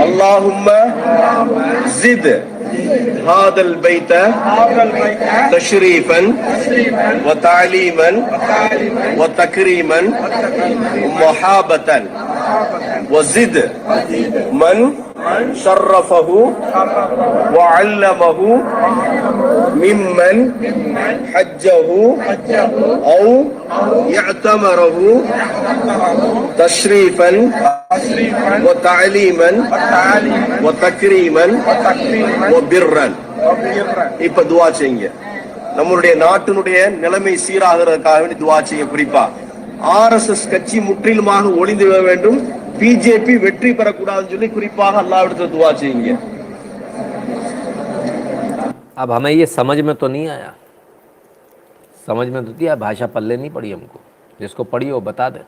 अल्लाहुम्मा ज़िद हादल बैत तशरीफन व तालीमन व तकरीमन व मुहाबतन व ज़िद मन शर्रफहु व अल्लमहु मिम्मन हज्जहु औ यअतमरहु तशरीफन व तालीमन व तकरीमन व बिर्रन। இப்ப துஆ செய்யுங்க, நம்மளுடைய நாட்டினுடைய நிலைமை சீராகிறதுக்காக வேண்டி துஆ செய்ய. குறிப்பா ஆர்எஸ்எஸ் கட்சி முற்றிலுமாக ஒளிந்து விட வேண்டும், बीजेपी வெற்றி பெறக்கூடாதுன்னு சொல்லி குறிப்பாக அல்லாஹ்விடத்தில் दुआ செய்யுங்க। अब हमें ये समझ में तो नहीं आया, समझ में तो दिया, भाषा पल्ले नहीं पड़ी हमको, जिसको पढ़ी वो बता दे।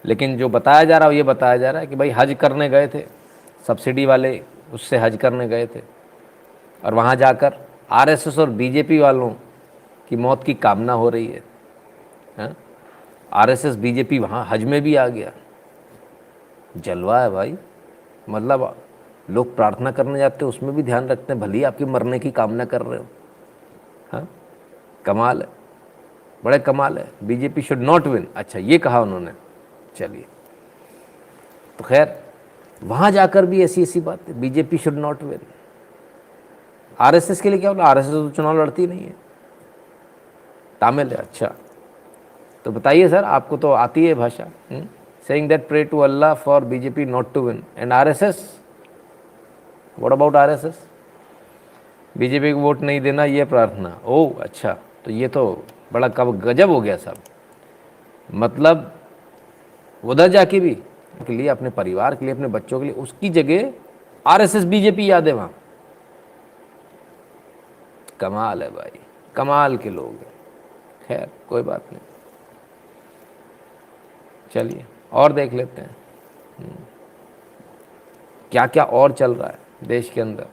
लेकिन जो बताया जा रहा है ये बताया जा रहा है कि भाई हज करने गए थे, सब्सिडी वाले उससे हज करने गए थे, और वहाँ जाकर आरएसएस और बीजेपी वालों की मौत की कामना हो रही है। आरएसएस बीजेपी वहाँ हज में भी आ गया, जलवा है भाई। मतलब लोग प्रार्थना करने जाते हैं उसमें भी ध्यान रखते हैं, भली आपकी मरने की कामना कर रहे हो। हाँ, कमाल है, बड़े कमाल है। बीजेपी शुड नॉट विन, अच्छा ये कहा उन्होंने। चलिए, तो खैर वहाँ जाकर भी ऐसी ऐसी बात है, BJP should not win. RSS के लिए क्या बोला, आरएसएस तो चुनाव लड़ती नहीं है, तमिल है, अच्छा। तो बताइए सर, आपको तो आती है भाषा। Saying that pray to Allah for BJP not to win and RSS, what about RSS? BJP को वोट नहीं देना ये प्रार्थना। ओह अच्छा, तो ये तो बड़ा कब गजब हो गया साहब। मतलब उधर जाके भी के लिए, अपने परिवार के लिए, अपने बच्चों के लिए, उसकी जगह आरएसएस बीजेपी याद है वहां। कमाल है भाई, कमाल के लोग हैं। खैर कोई बात नहीं, चलिए और देख लेते हैं क्या क्या और चल रहा है देश के अंदर।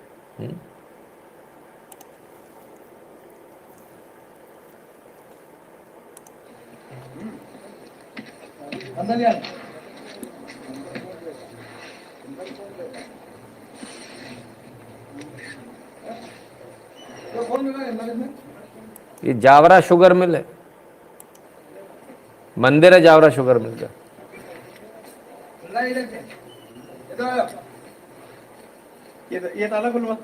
ये जावरा शुगर मिल है, मंदिर है जावरा शुगर मिल का। ये ताला खुलवा।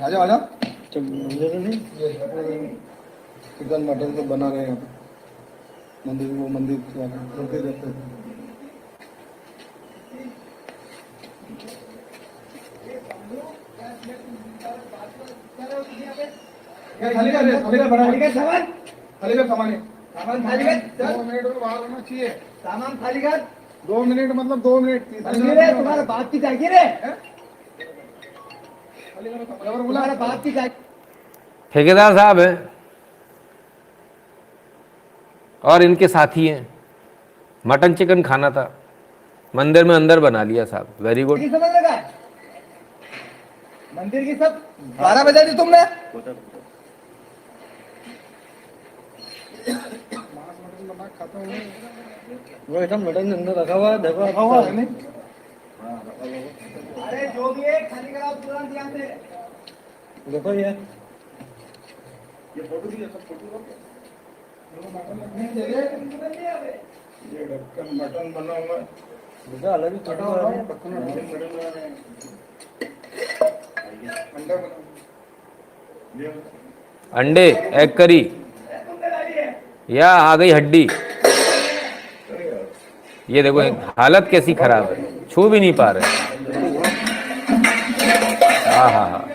आजा आजा, चिकन मटन तो बना रहे हैं मंदिर, वो मंदिर रहते हैं। खाली का बड़ा सामान, खाली का सामान है, सामान खाली का 2 मिनट में बाहर होना चाहिए। सामान खाली का 2 मिनट, मतलब 2 मिनट तुम्हारा बात की चाहिए रे, तुम्हारा बात की चाहिए। ठेकेदार साहब हैं और इनके साथी हैं। मटन चिकन खाना था, मंदिर में अंदर बना लिया साहब। Very good. समझ लगा मंदिर की सब 12 बजा दी तुमने। वो एकदम मटन अंदर रखा हुआ है, देखो रखा हुआ है नहीं। अरे जो भी है खाली कराओ तुरंत ध्यान से। देखो ये फोटो भी है, सब फोटो ये ढक्कन मटन बना हुआ है, मुझे अलग ही कटा हुआ है। अंडे एग करी, या आ गई हड्डी। ये देखो हालत कैसी खराब है, छू भी नहीं पा रहे। हाँ हाँ हाँ,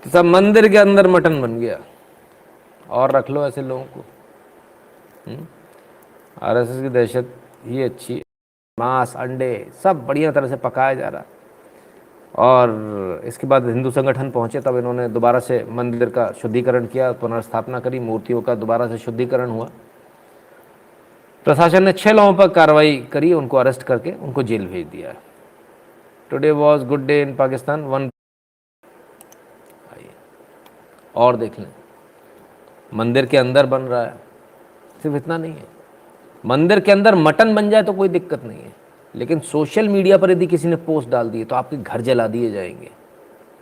तो सब मंदिर के अंदर मटन बन गया। और रख लो ऐसे लोगों को। आरएसएस की दहशत ही अच्छी। मांस अंडे सब बढ़िया तरह से पकाया जा रहा। और इसके बाद हिंदू संगठन पहुंचे, तब इन्होंने दोबारा से मंदिर का शुद्धिकरण किया, पुनर्स्थापना करी, मूर्तियों का दोबारा से शुद्धिकरण हुआ। प्रशासन ने 6 लोगों पर कार्रवाई करी, उनको अरेस्ट करके उनको जेल भेज दिया। Today was good day in Pakistan. One और देख लें, मंदिर के अंदर बन रहा है। सिर्फ इतना नहीं है, मंदिर के अंदर मटन बन जाए तो कोई दिक्कत नहीं है, लेकिन सोशल मीडिया पर यदि किसी ने पोस्ट डाल दी तो आपके घर जला दिए जाएंगे।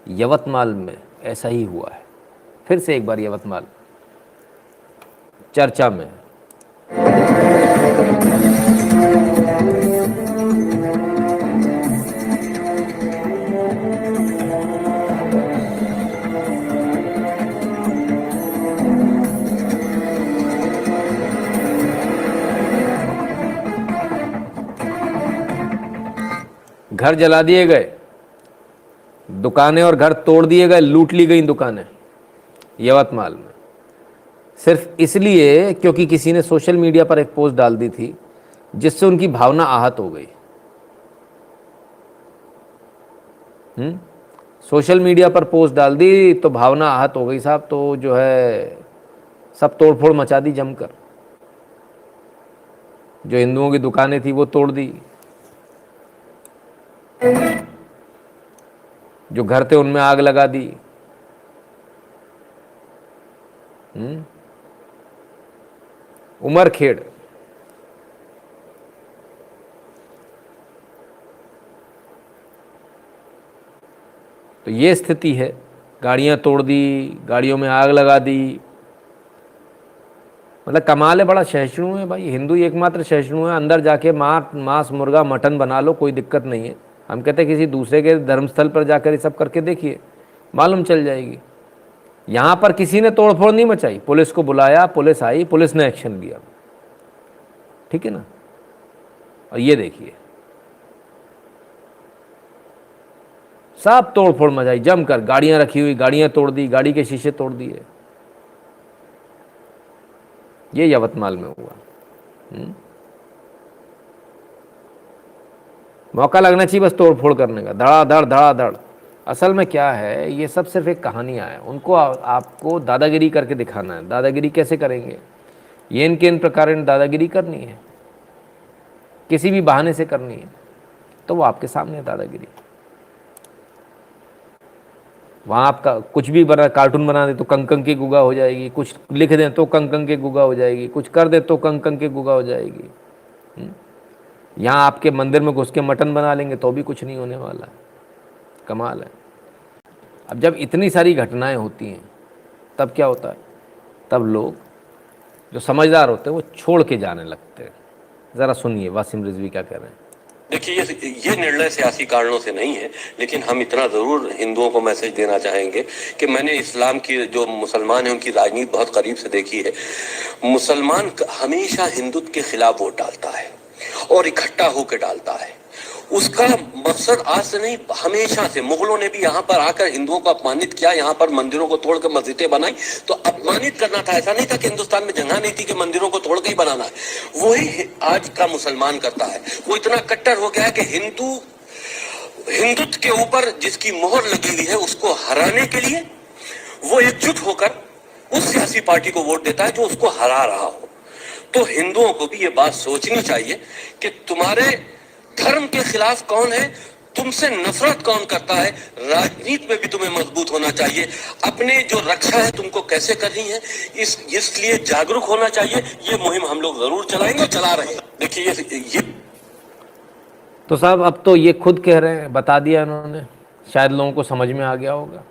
यवतमाल में ऐसा ही हुआ है। फिर से एक बार यवतमाल चर्चा में। घर जला दिए गए, दुकानें और घर तोड़ दिए गए, लूट ली गई दुकानें यवतमाल में, सिर्फ इसलिए क्योंकि किसी ने सोशल मीडिया पर एक पोस्ट डाल दी थी जिससे उनकी भावना आहत हो गई। सोशल मीडिया पर पोस्ट डाल दी तो भावना आहत हो गई साहब, तो जो है सब तोड़फोड़ मचा दी जमकर। जो हिंदुओं की दुकानें थी वो तोड़ दी, जो घर थे उनमें आग लगा दी। उमरखेड़, तो ये स्थिति है। गाड़ियां तोड़ दी, गाड़ियों में आग लगा दी। मतलब कमाल है, बड़ा सहिष्णु है भाई। हिंदू एकमात्र सहिष्णु है। अंदर जाके मांस मुर्गा मटन बना लो, कोई दिक्कत नहीं है। हम कहते हैं किसी दूसरे के धर्मस्थल पर जाकर ये सब करके देखिए, मालूम चल जाएगी। यहाँ पर किसी ने तोड़फोड़ नहीं मचाई, पुलिस को बुलाया, पुलिस आई, पुलिस ने एक्शन लिया, ठीक है ना। और ये देखिए सब तोड़फोड़ मचाई जमकर, गाड़ियां रखी हुई, गाड़ियां तोड़ दी, गाड़ी के शीशे तोड़ दिए। ये यवतमाल में हुआ। मौका लगना चाहिए बस तोड़फोड़ करने का, धड़ाधड़ धड़ाधड़। असल में क्या है, ये सब सिर्फ एक कहानियां है। उनको आपको दादागिरी करके दिखाना है। दादागिरी कैसे करेंगे? ये इनके इन प्रकार दादागिरी करनी है, किसी भी बहाने से करनी है, तो वो आपके सामने है दादागिरी। वहाँ आपका कुछ भी बना, कार्टून बना दे तो कंकंग की गुगा हो जाएगी, कुछ लिख दें तो कंकंग की गुगा हो जाएगी, कुछ कर दे तो कंकंग की गुगा हो जाएगी। यहाँ आपके मंदिर में घुस के मटन बना लेंगे तो भी कुछ नहीं होने वाला। कमाल है। अब जब इतनी सारी घटनाएं होती हैं तब क्या होता है? तब लोग जो समझदार होते हैं वो छोड़ के जाने लगते हैं। ज़रा सुनिए वासिम रिजवी क्या कह रहे हैं। देखिए, ये निर्णय सियासी कारणों से नहीं है, लेकिन हम इतना जरूर हिंदुओं को मैसेज देना चाहेंगे कि मैंने इस्लाम की, जो मुसलमान हैं उनकी राजनीति बहुत करीब से देखी है। मुसलमान हमेशा हिंदुत्व के खिलाफ वोट डालता है और इकट्ठा होकर डालता है। उसका मकसद आज से नहीं, हमेशा से। मुगलों ने भी यहाँ पर आकर हिंदुओं को अपमानित किया, यहाँ पर मंदिरों को तोड़कर मस्जिदें बनाई, तो अपमानित करना था। ऐसा नहीं था कि हिंदुस्तान में जगह नहीं थी कि मंदिरों को तोड़ के ही बनाना है। वही आज का मुसलमान करता है। वो इतना कट्टर हो गया है कि हिंदुत्व के ऊपर जिसकी मोहर लगी हुई है उसको हराने के लिए वो एकजुट होकर उस सियासी पार्टी को वोट देता है जो उसको हरा रहा हो। तो हिंदुओं को भी ये बात सोचनी चाहिए कि तुम्हारे धर्म के खिलाफ कौन है, तुमसे नफरत कौन करता है। राजनीति में भी तुम्हें मजबूत होना चाहिए। अपने जो रक्षा है तुमको कैसे करनी है, इसलिए जागरूक होना चाहिए। ये मुहिम हम लोग जरूर चलाएंगे, चला रहे हैं। देखिए ये तो साहब अब तो ये खुद कह रहे हैं, बता दिया इन्होंने, शायद लोगों को समझ में आ गया होगा।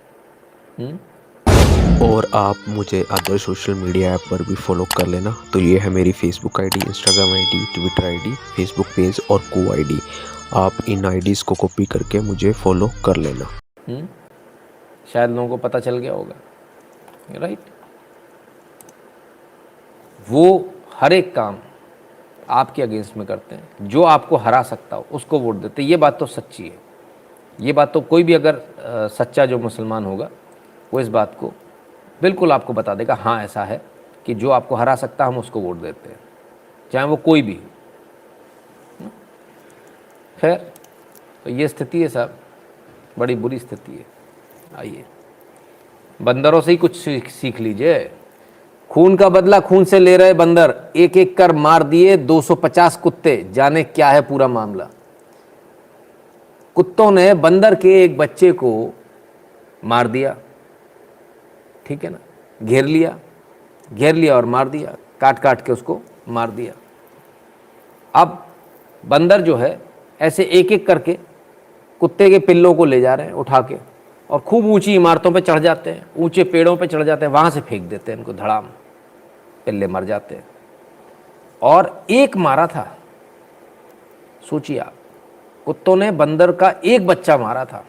और आप मुझे अदर सोशल मीडिया ऐप पर भी फॉलो कर लेना। तो ये है मेरी Facebook ID, Instagram ID, Twitter ID, Facebook page और को आईडी। आप इन आईडीज़ को कॉपी करके मुझे फॉलो कर लेना। शायद लोगों को पता चल गया होगा, राइट। वो हर एक काम आपके अगेंस्ट में करते हैं। जो आपको हरा सकता हो उसको वोट देते हैं। ये बात तो सच्ची है। ये बात तो कोई भी अगर सच्चा जो मुसलमान होगा वो इस बात को बिल्कुल आपको बता देगा, हाँ ऐसा है कि जो आपको हरा सकता है हम उसको वोट देते हैं, चाहे वो कोई भी हो। खैर, तो ये स्थिति है साहब, बड़ी बुरी स्थिति है। आइए बंदरों से ही कुछ सीख लीजिए। खून का बदला खून से ले रहे बंदर, एक एक कर मार दिए 250 कुत्ते। जाने क्या है पूरा मामला। कुत्तों ने बंदर के एक बच्चे को मार दिया, ठीक है ना, घेर लिया और मार दिया, काट काट के उसको मार दिया। अब बंदर जो है ऐसे एक एक करके कुत्ते के पिल्लों को ले जा रहे हैं उठा के, और खूब ऊंची इमारतों पे चढ़ जाते हैं, ऊंचे पेड़ों पे चढ़ जाते हैं, वहाँ से फेंक देते हैं इनको, धड़ाम, पिल्ले मर जाते हैं। और एक मारा था, सोचिए आप, कुत्तों ने बंदर का एक बच्चा मारा था,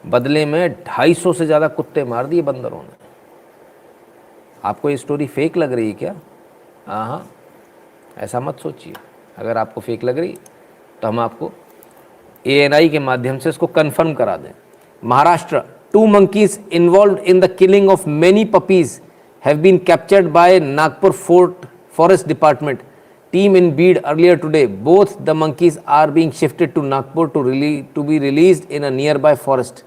बदले में 250 से ज़्यादा कुत्ते मार दिए बंदरों ने। आपको ये स्टोरी फेक लग रही है क्या? हाँ, ऐसा मत सोचिए। अगर आपको फेक लग रही तो हम आपको ANI के माध्यम से इसको कंफर्म करा दें। Maharashtra, 2 monkeys involved in the killing of many puppies have been captured by Nagpur Forest Department team in Beed earlier today. Both the monkeys are being shifted to Nagpur to be released in a nearby forest.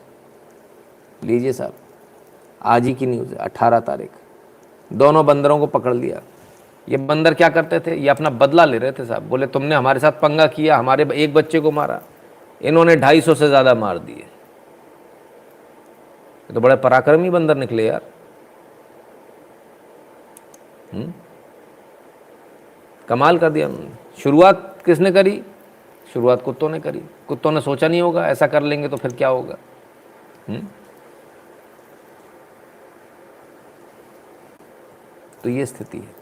लीजिए साहब, आज ही की news है, 18 तारीख। दोनों बंदरों को पकड़ लिया। ये बंदर क्या करते थे? ये अपना बदला ले रहे थे साहब। बोले तुमने हमारे साथ पंगा किया, हमारे एक बच्चे को मारा, इन्होंने 250 से ज़्यादा मार दिए। तो बड़े पराक्रमी बंदर निकले यार। कमाल कर दिया उन्होंने। शुरुआत किसने करी? शुरुआत कुत्तों ने करी। कुत्तों ने सोचा नहीं होगा ऐसा कर लेंगे तो फिर क्या होगा। तो ये स्थिति है।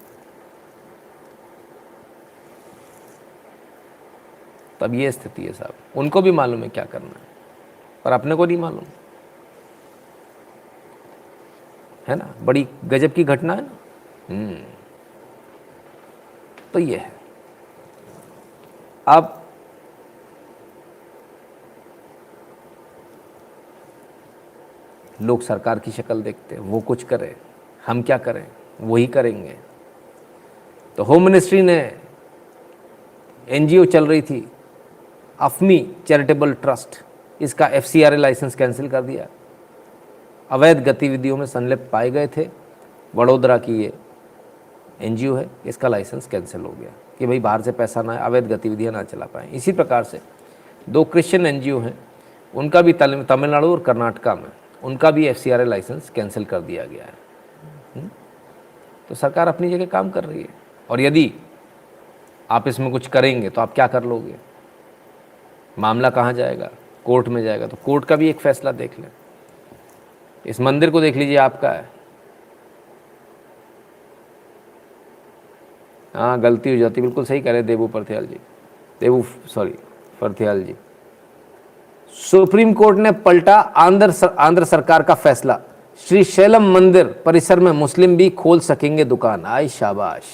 तब ये स्थिति है साहब। उनको भी मालूम है क्या करना है, पर अपने को नहीं मालूम, है ना। बड़ी गजब की घटना है ना। तो ये है। अब लोग सरकार की शक्ल देखते हैं, वो कुछ करे, हम क्या करें, वही करेंगे। तो होम मिनिस्ट्री ने एनजीओ चल रही थी अफमी चैरिटेबल ट्रस्ट, इसका एफसीआरए लाइसेंस कैंसिल कर दिया। अवैध गतिविधियों में संलिप्त पाए गए थे। वडोदरा की ये एनजीओ है, इसका लाइसेंस कैंसिल हो गया कि भाई बाहर से पैसा ना आए, अवैध गतिविधियां ना चला पाएँ। इसी प्रकार से 2 क्रिश्चियन एनजीओ हैं, उनका भी तमिलनाडु और कर्नाटका में उनका भी एफसीआरए लाइसेंस कैंसिल कर दिया गया है। तो सरकार अपनी जगह काम कर रही है। और यदि आप इसमें कुछ करेंगे तो आप क्या कर लोगे? मामला कहाँ जाएगा? कोर्ट में जाएगा। तो कोर्ट का भी एक फैसला देख लें। इस मंदिर को देख लीजिए, आपका है। हाँ, गलती हो जाती, बिल्कुल सही कह रहे देवू फरथियाल जी। सुप्रीम कोर्ट ने पलटा आंध्र सरकार का फैसला। श्री शैलम मंदिर परिसर में मुस्लिम भी खोल सकेंगे दुकान। आई शाबाश।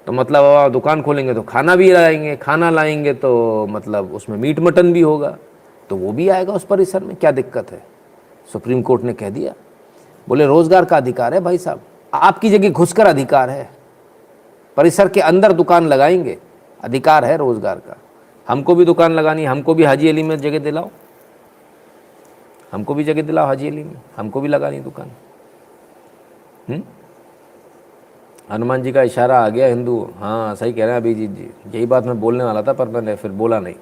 तो मतलब दुकान खोलेंगे तो खाना भी लाएंगे, खाना लाएंगे तो मतलब उसमें मीट मटन भी होगा, तो वो भी आएगा उस परिसर में। क्या दिक्कत है? सुप्रीम कोर्ट ने कह दिया। बोले रोजगार का अधिकार है भाई साहब, आपकी जगह घुसकर अधिकार है। परिसर के अंदर दुकान लगाएंगे, अधिकार है रोजगार का। हमको भी दुकान लगानी, हमको भी हाजी अली में जगह दिलाओ, हमको भी जगह दिलाओ हाजी अली में, हमको भी लगानी दुकान। हनुमान जी का इशारा आ गया हिंदू। हाँ सही कह रहे हैं अभिजीत जी, यही बात मैं बोलने वाला था पर मैंने फिर बोला नहीं।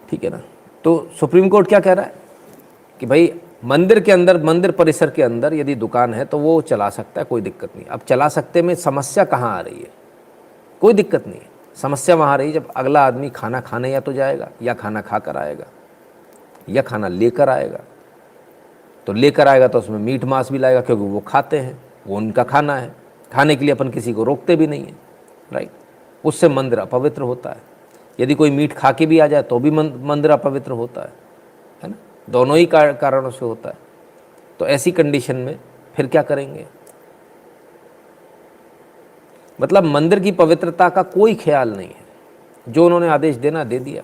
ठीक है ना। तो सुप्रीम कोर्ट क्या कह रहा है कि भाई मंदिर के अंदर, मंदिर परिसर के अंदर यदि दुकान है तो वो चला सकता है, कोई दिक्कत नहीं। अब चला सकते में समस्या कहाँ आ रही है? कोई दिक्कत नहीं है। समस्या वहाँ रही जब अगला आदमी खाना खाने या तो जाएगा, या खाना खा कर आएगा, या खाना लेकर आएगा। तो लेकर आएगा तो उसमें मीट मांस भी लाएगा, क्योंकि वो खाते हैं, वो उनका खाना है। खाने के लिए अपन किसी को रोकते भी नहीं है, राइट। उससे मंदिर अपवित्र होता है। यदि कोई मीट खा के भी आ जाए तो भी मंदिर अपवित्र होता है ना। दोनों ही कारणों से होता है। तो ऐसी कंडीशन में फिर क्या करेंगे? मतलब मंदिर की पवित्रता का कोई ख्याल नहीं है। जो उन्होंने आदेश देना दे दिया।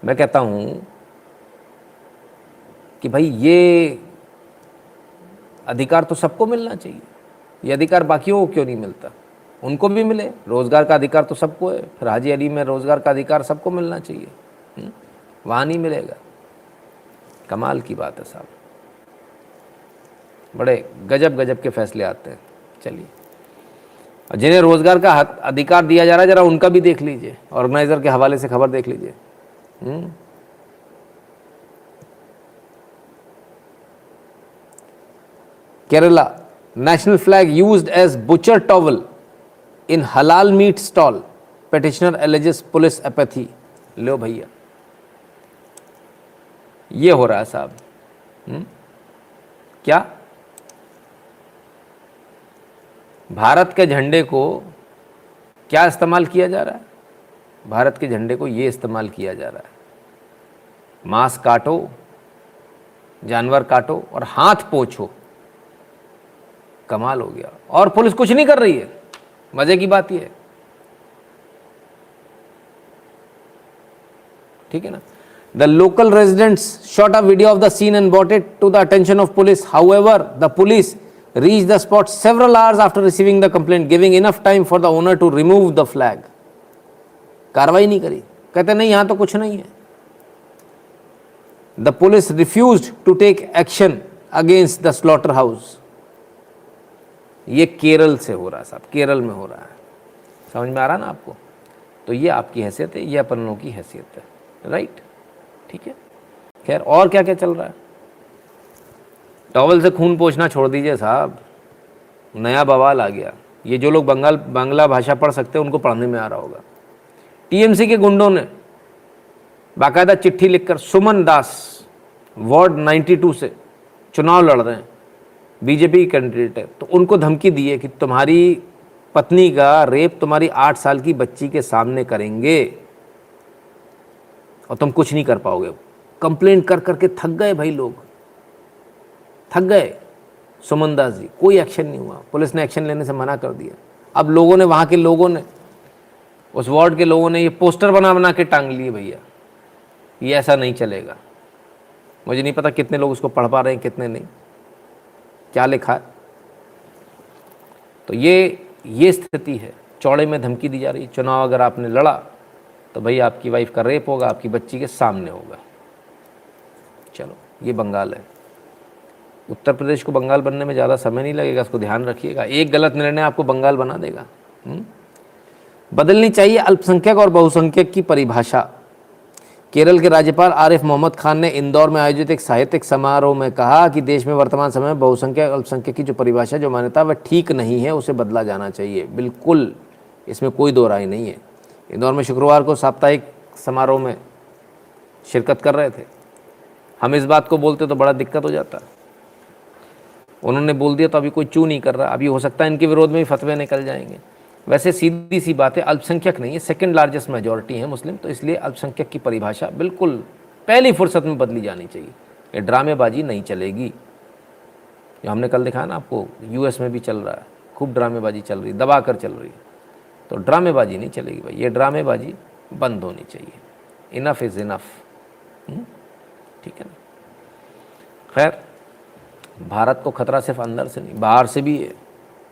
मैं कहता हूँ कि भाई ये अधिकार तो सबको मिलना चाहिए। ये अधिकार बाकियों को क्यों नहीं मिलता? उनको भी मिले। रोज़गार का अधिकार तो सबको है, फिर हाजी अली में रोज़गार का अधिकार सबको मिलना चाहिए। वहाँ नहीं मिलेगा। कमाल की बात है साहब, बड़े गजब गजब के फैसले आते हैं। चलिए, जिन्हें रोज़गार का अधिकार दिया जा रहा है जरा उनका भी देख लीजिए, ऑर्गेनाइज़र के हवाले से खबर देख लीजिए। Kerala, national flag used as butcher towel in halal meat stall. Petitioner alleges police apathy. लो भैया, ये हो रहा है साहब। क्या भारत के झंडे को क्या इस्तेमाल किया जा रहा है? भारत के झंडे को ये इस्तेमाल किया जा रहा है। मांस काटो, जानवर काटो और हाथ पोंछो। कमाल हो गया। और पुलिस कुछ नहीं कर रही है। मजे की बात ये है, ठीक है ना। The local residents shot a video of the scene and brought it to the attention of police. However, the police reached the spot several hours after receiving the complaint, giving enough time for the owner to remove the flag. कार्रवाई नहीं करी, कहते नहीं यहां तो कुछ नहीं है। The police refused to take action against the slaughterhouse. ये केरल से हो रहा है साहब, केरल में हो रहा है। समझ में आ रहा ना आपको? तो ये आपकी हैसियत है, ये अपन लोगों की हैसियत है, राइट। ठीक है। खैर, और क्या क्या चल रहा है? टॉवल से खून पोंछना छोड़ दीजिए साहब, नया बवाल आ गया। ये जो लोग बांग्ला भाषा पढ़ सकते हैं उनको पढ़ने में आ रहा होगा। टीएमसी के गुंडों ने बाकायदा चिट्ठी लिखकर, सुमन दास वार्ड 92 से चुनाव लड़ रहे हैं, बीजेपी कैंडिडेट है, तो उनको धमकी दी है कि तुम्हारी पत्नी का रेप तुम्हारी 8 साल की बच्ची के सामने करेंगे और तुम कुछ नहीं कर पाओगे। कंप्लेंट कर करके थक गए भाई, लोग थक गए। सुमन दास जी, कोई एक्शन नहीं हुआ, पुलिस ने एक्शन लेने से मना कर दिया। अब लोगों ने, वहाँ के लोगों ने, उस वार्ड के लोगों ने ये पोस्टर बना बना के टांग लिए, भैया ये ऐसा नहीं चलेगा। मुझे नहीं पता कितने लोग उसको पढ़ पा रहे हैं, कितने नहीं, क्या लिखा है। तो ये स्थिति है, चौड़े में धमकी दी जा रही है। चुनाव अगर आपने लड़ा तो भाई आपकी वाइफ का रेप होगा, आपकी बच्ची के सामने होगा। चलो, ये बंगाल है। उत्तर प्रदेश को बंगाल बनने में ज़्यादा समय नहीं लगेगा, इसको ध्यान रखिएगा। एक गलत निर्णय आपको बंगाल बना देगा। बदलनी चाहिए अल्पसंख्यक और बहुसंख्यक की परिभाषा। केरल के राज्यपाल आरिफ मोहम्मद खान ने इंदौर में आयोजित एक साहित्यिक समारोह में कहा कि देश में वर्तमान समय में बहुसंख्यक अल्पसंख्यक की जो परिभाषा, जो मान्यता, वह ठीक नहीं है, उसे बदला जाना चाहिए। बिल्कुल, इसमें कोई दो राय नहीं है। इंदौर में शुक्रवार को साप्ताहिक समारोह में शिरकत कर रहे थे। हम इस बात को बोलते तो बड़ा दिक्कत हो जाता, उन्होंने बोल दिया तो अभी कोई चू नहीं कर रहा। अभी हो सकता है इनके विरोध में भी फतवे निकल जाएंगे। वैसे सीधी सी बात है, अल्पसंख्यक नहीं है, सेकंड लार्जेस्ट मेजॉरिटी है मुस्लिम, तो इसलिए अल्पसंख्यक की परिभाषा बिल्कुल पहली फुर्सत में बदली जानी चाहिए। ये ड्रामेबाजी नहीं चलेगी। जो हमने कल दिखाया ना आपको, यूएस में भी चल रहा है, खूब ड्रामेबाजी चल रही, दबा कर चल रही है। तो ड्रामेबाजी नहीं चलेगी भाई, ये ड्रामेबाजी बंद होनी चाहिए। इनफ इज़ इनफ, ठीक है ना। खैर, भारत को खतरा सिर्फ अंदर से नहीं, बाहर से भी है,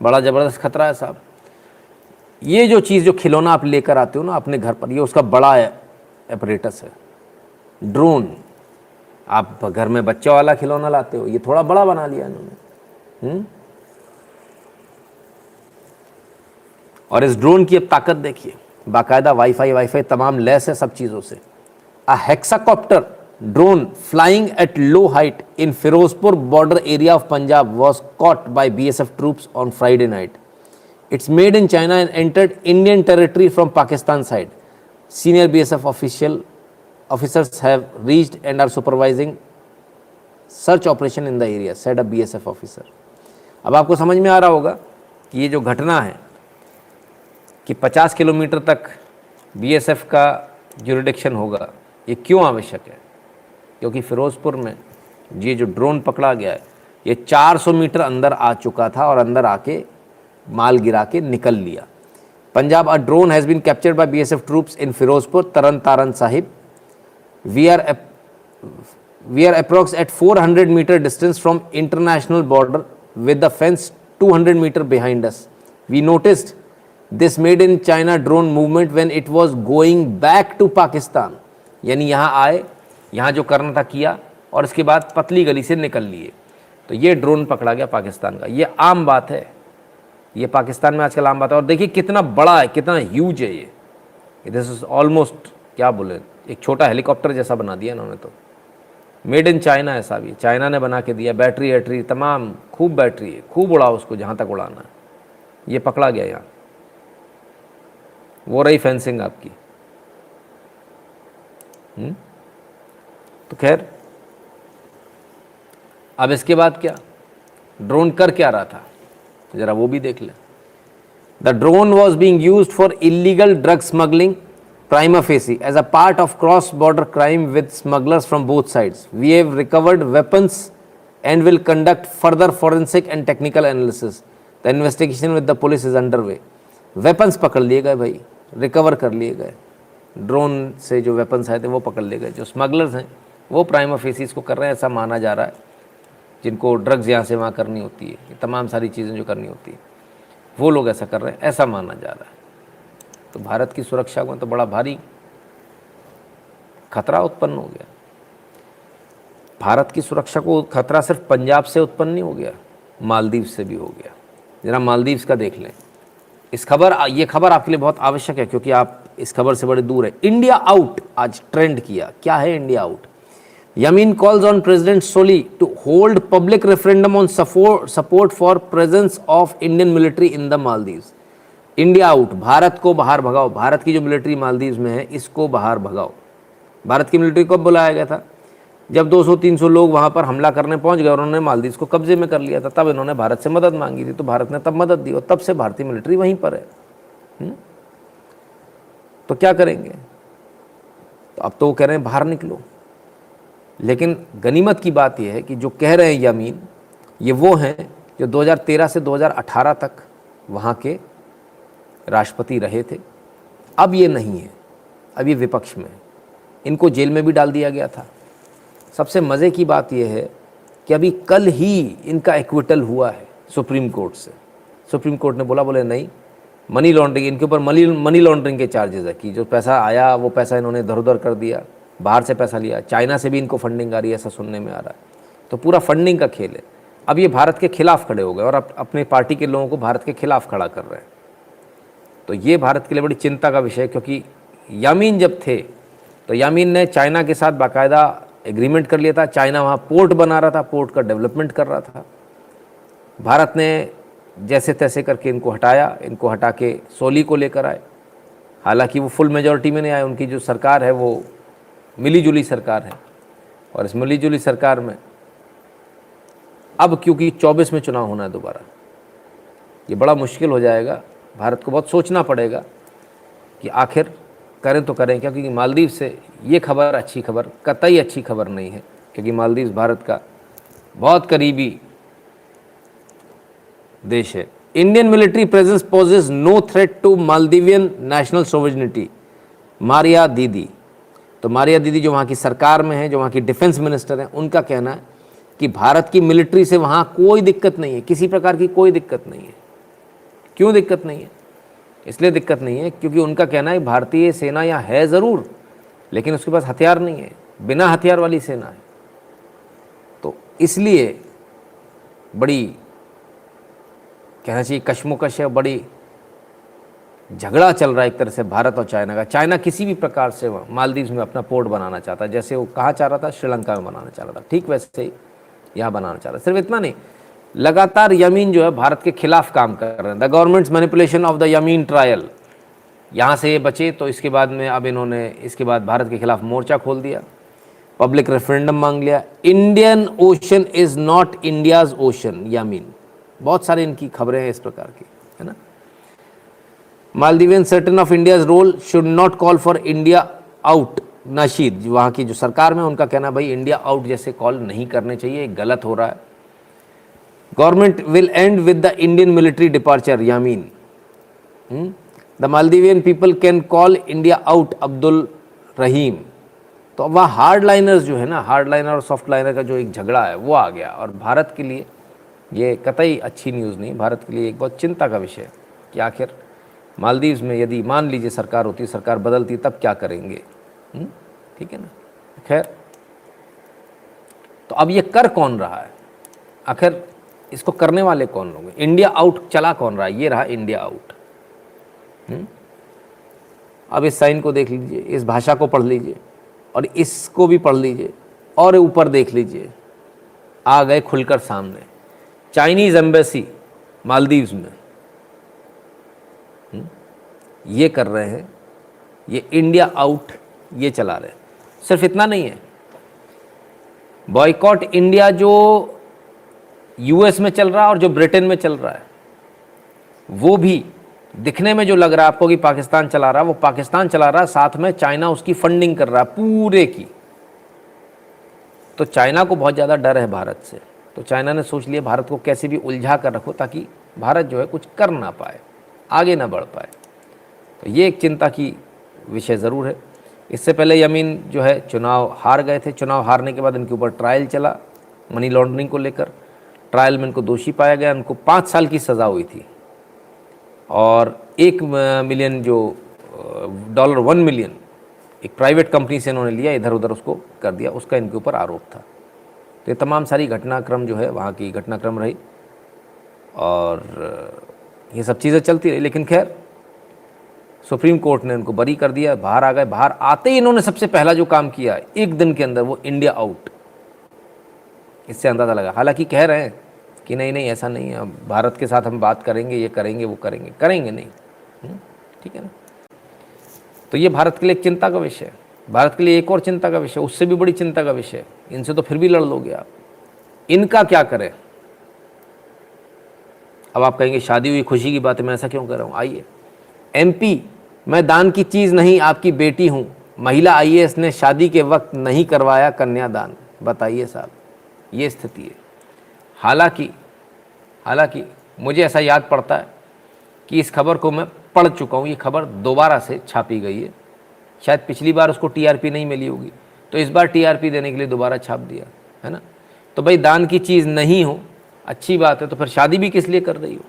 बड़ा ज़बरदस्त खतरा है साहब। ये जो चीज़, जो खिलौना आप लेकर आते हो ना अपने घर पर, ये उसका बड़ा एपरेटस है, ड्रोन। आप घर में बच्चा वाला खिलौना लाते हो, ये थोड़ा बड़ा बना लिया इन्होंने। और इस ड्रोन की अब ताकत देखिए, बाकायदा वाईफाई तमाम लैस है सब चीज़ों से। अ hexacopter drone flying at low height in Firozpur border area of Punjab was caught by BSF troops on Friday night. It's made in China and entered Indian territory from Pakistan side. Senior BSF officers have reached and are supervising search operation in the area, said a BSF officer. अब आपको समझ में आ रहा होगा कि ये जो घटना है कि 50 किलोमीटर तक BSF का जुरिडिक्शन होगा, ये क्यों आवश्यक है? क्योंकि फिरोजपुर में ये जो ड्रोन पकड़ा गया है, ये 400 मीटर अंदर आ चुका था और अंदर आके माल गिरा के निकल लिया। Punjab, a drone has been captured by BSF troops in Firozpur, Tarn Taran Sahib. We are approx at 400 metre distance from international border with the fence 200 metre behind us. We noticed this made in China drone movement when it was going back to Pakistan. यानी यहाँ आए, यहाँ जो करना था किया और इसके बाद पतली गली से निकल लिए। तो ये ड्रोन पकड़ा गया पाकिस्तान का। ये आम बात है, ये पाकिस्तान में आजकल आम बात है। और देखिए कितना बड़ा है, कितना ह्यूज है ये। दिस इज ऑलमोस्ट, क्या बोले, एक छोटा हेलीकॉप्टर जैसा बना दिया इन्होंने। तो मेड इन चाइना है साहब, ये चाइना ने बना के दिया। बैटरी तमाम, खूब बैटरी है, खूब उड़ाओ उसको जहाँ तक उड़ाना है। ये पकड़ा गया यहाँ, वो रही फेंसिंग आपकी। तो खैर, अब इसके बाद क्या, ड्रोन कर क्या रहा था, जरा वो भी देख लें। The drone was being used for illegal drug smuggling prima facie as a part of cross-border crime with smugglers from both sides. We have recovered weapons and will conduct further forensic and technical analysis. The investigation with the police is underway. Weapons पकड़ लिए गए भाई, recover कर लिए गए। Drone से जो weapons आए थे वो पकड़ लिए गए। जो स्मगलर्स हैं वो प्राइमा फेसी इसको कर रहे हैं, ऐसा माना जा रहा है। जिनको ड्रग्स यहाँ से वहाँ करनी होती है, ये तमाम सारी चीज़ें जो करनी होती है, वो लोग ऐसा कर रहे हैं, ऐसा माना जा रहा है। तो भारत की सुरक्षा में तो बड़ा भारी खतरा उत्पन्न हो गया। भारत की सुरक्षा को खतरा सिर्फ पंजाब से उत्पन्न नहीं हो गया, मालदीव से भी हो गया। जरा मालदीव्स का देख लें। ये खबर आपके लिए बहुत आवश्यक है क्योंकि आप इस खबर से बड़े दूर है। इंडिया आउट आज ट्रेंड किया। क्या है India out? Yamin calls on President Soli to hold public referendum on support for presence of Indian military in the Maldives. India out, Bharat को बाहर भगाओ, भारत की जो मिलिट्री मालदीव्स में है इसको बाहर भगाओ। भारत की मिलिट्री कब बुलाया गया था? जब 200-300 लोग वहाँ पर हमला करने पहुँच गए और उन्होंने मालदीव्स को कब्जे में कर लिया था, तब इन्होंने भारत से मदद मांगी थी, तो भारत ने तब मदद दी और तब से भारतीय मिलिट्री वहीं पर है। तो क्या करेंगे? तो अब तो वो कह रहे हैं बाहर निकलो। लेकिन गनीमत की बात यह है कि जो कह रहे हैं यामीन, ये वो हैं जो 2013 से 2018 तक वहाँ के राष्ट्रपति रहे थे। अब ये नहीं है, अब ये विपक्ष में है। इनको जेल में भी डाल दिया गया था। सबसे मज़े की बात यह है कि अभी कल ही इनका एक्विटल हुआ है सुप्रीम कोर्ट से। सुप्रीम कोर्ट ने बोले नहीं, मनी लॉन्ड्रिंग, इनके ऊपर मनी लॉन्ड्रिंग के चार्जेस है कि जो पैसा आया वो पैसा इन्होंने इधर उधर कर दिया, बाहर से पैसा लिया, चाइना से भी इनको फंडिंग आ रही है, ऐसा सुनने में आ रहा है। तो पूरा फंडिंग का खेल है। अब ये भारत के खिलाफ खड़े हो गए और अपने पार्टी के लोगों को भारत के खिलाफ खड़ा कर रहे हैं। तो ये भारत के लिए बड़ी चिंता का विषय है, क्योंकि यामीन जब थे तो यामीन ने चाइना के साथ बाकायदा एग्रीमेंट कर लिया था। चाइना वहाँ पोर्ट बना रहा था, पोर्ट का डेवलपमेंट कर रहा था। भारत ने जैसे तैसे करके इनको हटाया, इनको हटा के सोली को लेकर आए। हालांकि वो फुल मेजॉरिटी में नहीं आए, उनकी जो सरकार है वो मिली जुली सरकार है। और इस मिली जुली सरकार में अब क्योंकि 24 में चुनाव होना है दोबारा, ये बड़ा मुश्किल हो जाएगा। भारत को बहुत सोचना पड़ेगा कि आखिर करें तो करें क्या, क्योंकि मालदीव से ये खबर अच्छी खबर कतई अच्छी खबर नहीं है, क्योंकि मालदीव भारत का बहुत करीबी देश है। Indian military presence poses no threat to Maldivian national sovereignty, Maria Didi. तो मारिया दीदी जो वहाँ की सरकार में है, जो वहाँ की डिफेंस मिनिस्टर हैं, उनका कहना है कि भारत की मिलिट्री से वहाँ कोई दिक्कत नहीं है, किसी प्रकार की कोई दिक्कत नहीं है। क्यों दिक्कत नहीं है? इसलिए दिक्कत नहीं है क्योंकि उनका कहना है भारतीय सेना यहाँ है ज़रूर, लेकिन उसके पास हथियार नहीं है, बिना हथियार वाली सेना है। तो इसलिए बड़ी कहना चाहिए कशमकश है, बड़ी झगड़ा चल रहा है एक तरह से भारत और चाइना का। चाइना किसी भी प्रकार से मालदीव में अपना पोर्ट बनाना चाहता है, जैसे वो कहाँ चाह रहा था, श्रीलंका में बनाना चाह रहा था, ठीक वैसे ही यहाँ बनाना चाह रहा है। सिर्फ इतना नहीं, लगातार यामीन जो है भारत के खिलाफ काम कर रहे हैं। The government's manipulation of the Yameen trial, यहाँ से ये बचे तो इसके बाद में अब इन्होंने इसके बाद भारत के खिलाफ मोर्चा खोल दिया, पब्लिक रेफरेंडम मांग लिया। Indian Ocean is not India's ocean, Yameen. बहुत सारे इनकी खबरें हैं इस प्रकार की, है ना। Maldivian certain of India's role should not call for India out, Nasheed वहाँ की जो सरकार में उनका कहना भाई इंडिया आउट जैसे कॉल नहीं करने चाहिए, गलत हो रहा है। Government will end with the Indian military departure, Yameen. The Maldivian people can call India out, Abdul Rahim. तो अब वहाँ हार्ड लाइनर्स जो है ना, हार्ड लाइनर और सॉफ्ट लाइनर का जो एक झगड़ा है वो आ गया, और भारत के लिए ये कतई अच्छी न्यूज़ नहीं। भारत के लिए एक बहुत चिंता का विषय है कि आखिर मालदीव्स में यदि मान लीजिए सरकार होती, सरकार बदलती, तब क्या करेंगे। ठीक है ना। खैर, तो अब ये कर कौन रहा है, आखिर इसको करने वाले कौन लोग हैं? इंडिया आउट चला कौन रहा है? ये रहा इंडिया आउट। अब इस साइन को देख लीजिए, इस भाषा को पढ़ लीजिए और इसको भी पढ़ लीजिए और ऊपर देख लीजिए, आ गए खुलकर सामने चाइनीज एम्बेसी मालदीव्स में। ये कर रहे हैं, ये इंडिया आउट ये चला रहे हैं। सिर्फ इतना नहीं है, बॉयकॉट इंडिया जो यूएस में चल रहा है और जो ब्रिटेन में चल रहा है, वो भी दिखने में जो लग रहा है आपको कि पाकिस्तान चला रहा है, वो पाकिस्तान चला रहा है, साथ में चाइना उसकी फंडिंग कर रहा है पूरे की। तो चाइना को बहुत ज़्यादा डर है भारत से, तो चाइना ने सोच लिया भारत को कैसे भी उलझा कर रखो ताकि भारत जो है कुछ कर ना पाए, आगे ना बढ़ पाए। तो ये एक चिंता की विषय ज़रूर है। इससे पहले यामीन जो है चुनाव हार गए थे। चुनाव हारने के बाद इनके ऊपर ट्रायल चला मनी लॉन्ड्रिंग को लेकर। ट्रायल में इनको दोषी पाया गया, इनको 5 साल की सज़ा हुई थी और $1 मिलियन जो $1 मिलियन एक प्राइवेट कंपनी से इन्होंने लिया, इधर उधर उसको कर दिया, उसका इनके ऊपर आरोप था। तो ये तमाम सारी घटनाक्रम जो है वहाँ की घटनाक्रम रही और ये सब चीज़ें चलती रही। लेकिन खैर सुप्रीम कोर्ट ने उनको बरी कर दिया, बाहर आ गए। बाहर आते ही इन्होंने सबसे पहला जो काम किया एक दिन के अंदर, वो इंडिया आउट। इससे अंदाज़ा लगा। हालांकि कह रहे हैं कि नहीं नहीं ऐसा नहीं है, भारत के साथ हम बात करेंगे, ये करेंगे वो करेंगे, करेंगे नहीं। ठीक है ना। तो ये भारत के लिए एक चिंता का विषय है। भारत के लिए एक और चिंता का विषय, उससे भी बड़ी चिंता का विषय, इनसे तो फिर भी लड़ लोगे आप, इनका क्या करें। अब आप कहेंगे शादी हुई खुशी की बात है, मैं ऐसा क्यों कर रहा हूँ। आइए, एमपी, मैं दान की चीज़ नहीं आपकी बेटी हूँ, महिला आईएएस ने शादी के वक्त नहीं करवाया कन्यादान। बताइए साहब, ये स्थिति है। हालांकि मुझे ऐसा याद पड़ता है कि इस खबर को मैं पढ़ चुका हूँ। ये खबर दोबारा से छापी गई है, शायद पिछली बार उसको टीआरपी नहीं मिली होगी, तो इस बार टीआरपी देने के लिए दोबारा छाप दिया है ना। तो भाई दान की चीज़ नहीं हो, अच्छी बात है, तो फिर शादी भी किस लिए कर रही हो।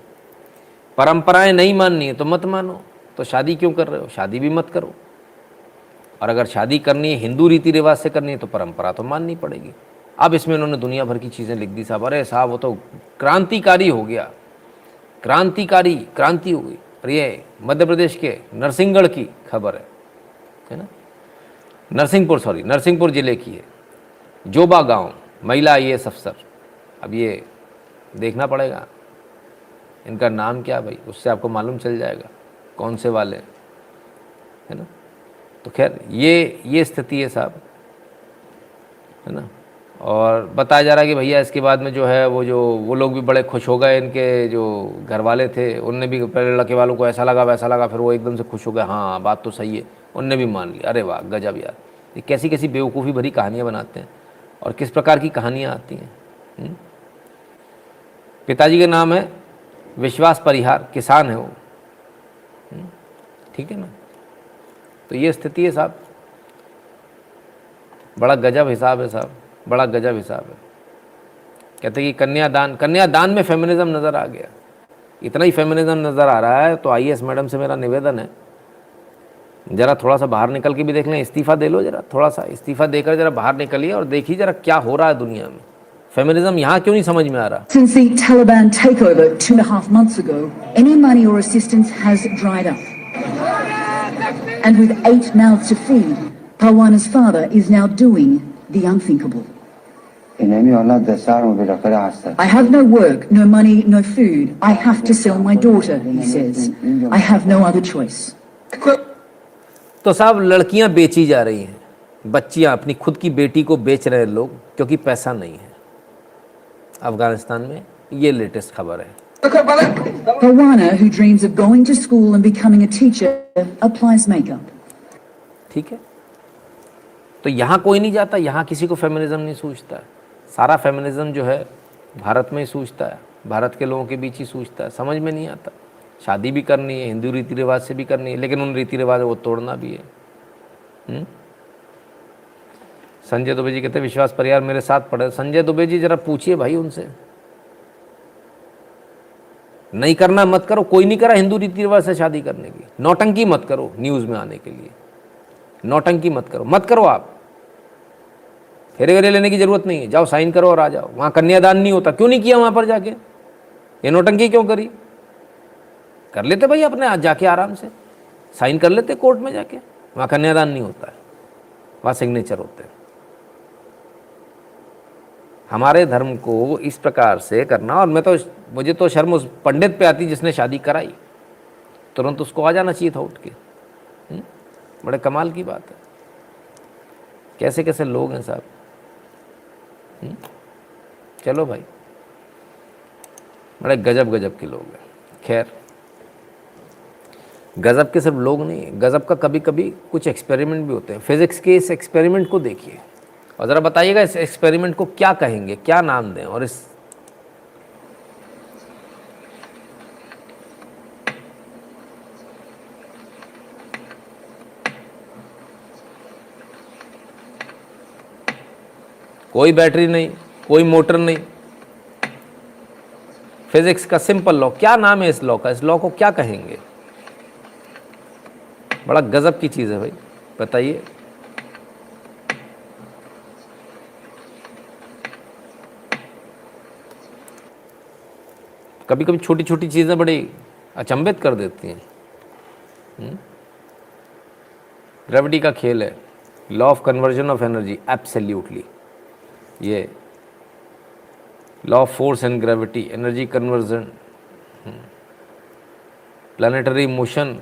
परंपराएं नहीं माननी है तो मत मानो, तो शादी क्यों कर रहे हो, शादी भी मत करो। और अगर शादी करनी है हिंदू रीति रिवाज से करनी है तो परंपरा तो माननी पड़ेगी। अब इसमें उन्होंने दुनिया भर की चीज़ें लिख दी साहब। अरे साहब वो तो क्रांतिकारी हो गया, क्रांति हो गई। और ये मध्य प्रदेश के नरसिंहगढ़ की खबर है ना, नरसिंहपुर जिले की है। जोबा गांव, महिला आईएएस अफसर। अब ये देखना पड़ेगा इनका नाम क्या भाई, उससे आपको मालूम चल जाएगा कौन से वाले है ना। तो खैर ये स्थिति है साहब, है ना। और बताया जा रहा है कि भैया इसके बाद में जो है वो लोग भी बड़े खुश हो गए, इनके जो घर वाले थे उनने भी, पहले लड़के वालों को ऐसा लगा वैसा लगा, फिर वो एकदम से खुश हो गए, हाँ बात तो सही है, उनने भी मान लिया। अरे वाह गजब यार, ये कैसी कैसी बेवकूफ़ी भरी कहानियाँ बनाते हैं और किस प्रकार की कहानियाँ आती हैं। पिताजी का नाम है विश्वास परिहार, किसान है वो, ठीक है ना। तो ये स्थिति है साहब, बड़ा गजब हिसाब है साहब, बड़ा गजब हिसाब है। कहते हैं कि कन्यादान में फेमिनिज्म नज़र आ गया। इतना ही फेमिनिज्म नज़र आ रहा है तो आईएएस मैडम से मेरा निवेदन है, ज़रा थोड़ा सा बाहर निकल के भी देख लें, इस्तीफ़ा दे लो, ज़रा थोड़ा सा इस्तीफ़ा देकर ज़रा बाहर निकलिए और देखिए ज़रा क्या हो रहा है दुनिया में। फेमिनिज्म यहाँ क्यों नहीं समझ में आ रहा। Since the Taliban takeover 2.5 months ago, any money or assistance has dried up. And with 8 mouths to feed, Parwana's father is now doing the unthinkable. I have no work, no money, no food. I have to sell my daughter, he says. I have no other choice. तो साहब लड़कियां बेची जा रही हैं, बच्चियां अपनी खुद की बेटी को बेच रहे हैं लोग क्योंकि पैसा नहीं है अफगानिस्तान में। ये लेटेस्ट खबर है। Parwana, who dreams of going to school and becoming a teacher, applies makeup. ठीक है, तो यहाँ कोई नहीं जाता, यहाँ किसी को फेमिनिज्म नहीं सूझता है। सारा फेमिनिज्म जो है भारत में ही सूझता है, भारत के लोगों के बीच ही सूझता है। समझ में नहीं आता। शादी भी करनी है हिंदू रीति रिवाज से भी करनी है, लेकिन उन रीति रिवाजों को तोड़ना भी है। संजय दुबे जी कहते विश्वास परिहार मेरे साथ पढ़े। संजय दुबे जी जरा पूछिए भाई उनसे, नहीं करना मत करो। कोई नहीं करा हिंदू रीति रिवाज से शादी करने की। नौटंकी मत करो न्यूज़ में आने के लिए, नौटंकी मत करो आप। फेरे वेरे लेने की जरूरत नहीं है, जाओ साइन करो और आ जाओ। वहाँ कन्यादान नहीं होता, क्यों नहीं किया वहाँ पर जाके, ये नौटंकी क्यों करी। कर लेते भाई अपने जाके आराम से साइन कर लेते कोर्ट में जाके। वहाँ कन्यादान नहीं होता है, वहाँ सिग्नेचर होते हैं। हमारे धर्म को इस प्रकार से करना, और मुझे तो शर्म उस पंडित पे आती जिसने शादी कराई, तुरंत उसको आ जाना चाहिए था उठ के। बड़े कमाल की बात है, कैसे कैसे लोग हैं साहब। चलो भाई, बड़े गजब के लोग हैं। खैर, गजब के सिर्फ लोग नहीं, गजब का कभी कभी कुछ एक्सपेरिमेंट भी होते हैं। फिजिक्स के इस एक्सपेरिमेंट को देखिए और ज़रा बताइएगा इस एक्सपेरिमेंट को क्या कहेंगे, क्या नाम दें। और इस कोई बैटरी नहीं, कोई मोटर नहीं, फिजिक्स का सिंपल लॉ। क्या नाम है इस लॉ का, इस लॉ को क्या कहेंगे। बड़ा गजब की चीज़ है भाई, बताइए। कभी कभी छोटी छोटी चीज़ें बड़ी अचंभित कर देती हैं। ग्रेविटी का खेल है, law of conversion of energy, absolutely. ये law of force and gravity, energy conversion, planetary motion,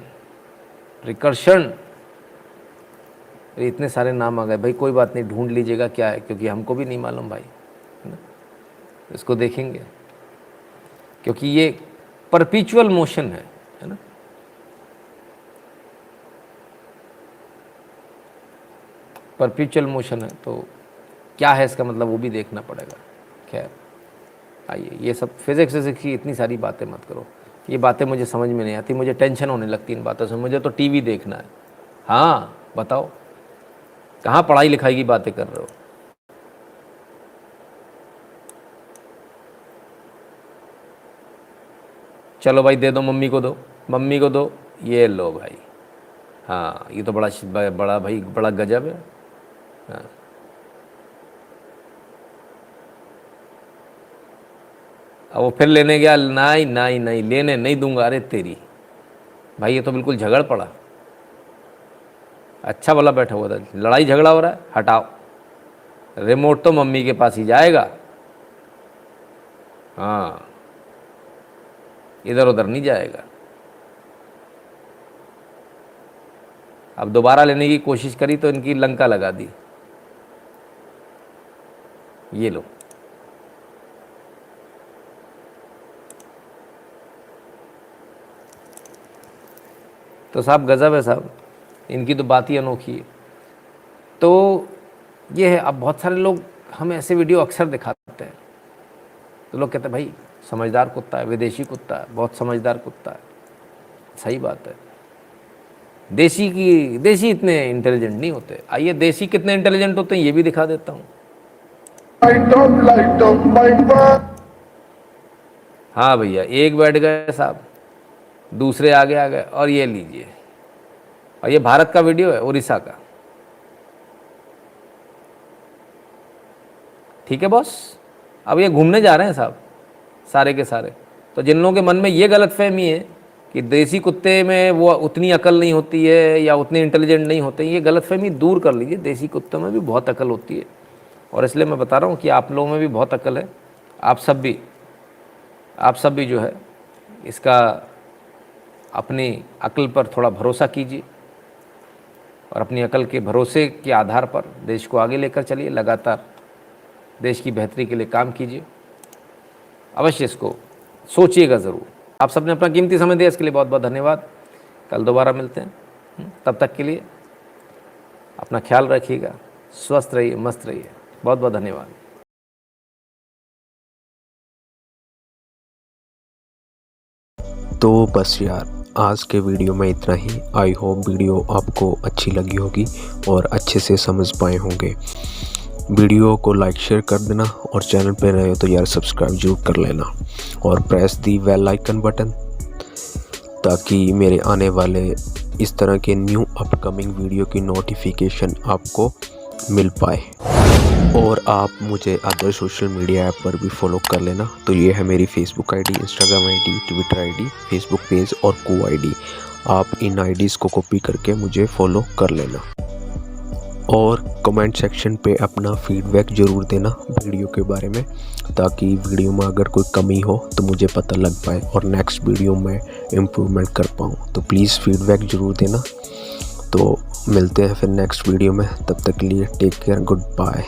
recursion, इतने सारे नाम आ गए भाई। कोई बात नहीं, ढूंढ लीजिएगा क्या है, क्योंकि हमको भी नहीं मालूम भाई, है ना। इसको देखेंगे क्योंकि ये परपीचुअल मोशन है ना। परपीचुअल मोशन है तो क्या है इसका मतलब, वो भी देखना पड़ेगा। खैर आइए, ये सब फिजिक्स की इतनी सारी बातें मत करो, ये बातें मुझे समझ में नहीं आती, मुझे टेंशन होने लगती इन बातों से। मुझे तो टीवी देखना है। हाँ बताओ, कहाँ पढ़ाई लिखाई की बातें कर रहे हो। चलो भाई दे दो, मम्मी को दो, मम्मी को दो, ये लो भाई। हाँ ये तो बड़ा भाई बड़ा गजब है। हाँ अब वो फिर लेने गया, नहीं नहीं नहीं लेने नहीं दूंगा। अरे तेरी भाई, ये तो बिल्कुल झगड़ पड़ा। अच्छा भला बैठा हुआ था, लड़ाई झगड़ा हो रहा है, हटाओ। रिमोट तो मम्मी के पास ही जाएगा। हाँ इधर उधर नहीं जाएगा। अब दोबारा लेने की कोशिश करी तो इनकी लंका लगा दी। ये लो, तो साहब गजब है साहब, इनकी तो बात ही अनोखी है। तो ये है, अब बहुत सारे लोग हमें ऐसे वीडियो अक्सर दिखाते हैं, तो लोग कहते हैं भाई समझदार कुत्ता है, विदेशी कुत्ता है, बहुत समझदार कुत्ता है। सही बात है, देसी इतने इंटेलिजेंट नहीं होते। आइए देसी कितने इंटेलिजेंट होते हैं ये भी दिखा देता हूँ। हाँ भैया, एक बैठ गए साहब, दूसरे आगे आ गए। और ये लीजिए, और ये भारत का वीडियो है, उड़ीसा का। ठीक है बॉस, अब ये घूमने जा रहे हैं साहब सारे के सारे। तो जिन लोगों के मन में ये गलतफहमी है कि देसी कुत्ते में वो उतनी अकल नहीं होती है या उतने इंटेलिजेंट नहीं होते, ये गलतफहमी दूर कर लीजिए। देसी कुत्तों में भी बहुत अकल होती है, और इसलिए मैं बता रहा हूँ कि आप लोगों में भी बहुत अकल है। आप सब भी जो है इसका अपनी अकल पर थोड़ा भरोसा कीजिए, और अपनी अकल के भरोसे के आधार पर देश को आगे लेकर चलिए। लगातार देश की बेहतरी के लिए काम कीजिए, अवश्य इसको सोचिएगा ज़रूर। आप सबने अपना कीमती समय दिया, इसके लिए बहुत बहुत धन्यवाद। कल दोबारा मिलते हैं, तब तक के लिए अपना ख्याल रखिएगा, स्वस्थ रहिए, मस्त रहिए। बहुत बहुत धन्यवाद। तो बस यार, आज के वीडियो में इतना ही। आई होप वीडियो आपको अच्छी लगी होगी और अच्छे से समझ पाए होंगे। वीडियो को लाइक शेयर कर देना, और चैनल पे रहे हो तो यार सब्सक्राइब जरूर कर लेना, और press the bell icon button, ताकि मेरे आने वाले इस तरह के न्यू अपकमिंग वीडियो की नोटिफिकेशन आपको मिल पाए। और आप मुझे अदर सोशल मीडिया ऐप पर भी फॉलो कर लेना। तो ये है मेरी Facebook ID, Instagram ID, Twitter ID, Facebook page और को आईडी। आप इन आईडीज़ को कॉपी करके मुझे फॉलो कर लेना, और कमेंट सेक्शन पे अपना फीडबैक ज़रूर देना वीडियो के बारे में, ताकि वीडियो में अगर कोई कमी हो तो मुझे पता लग पाए और नेक्स्ट वीडियो में इम्प्रूवमेंट कर पाऊँ। तो प्लीज़ फीडबैक ज़रूर देना। तो मिलते हैं फिर नेक्स्ट वीडियो में, तब तक के लिए टेक केयर, गुड बाय।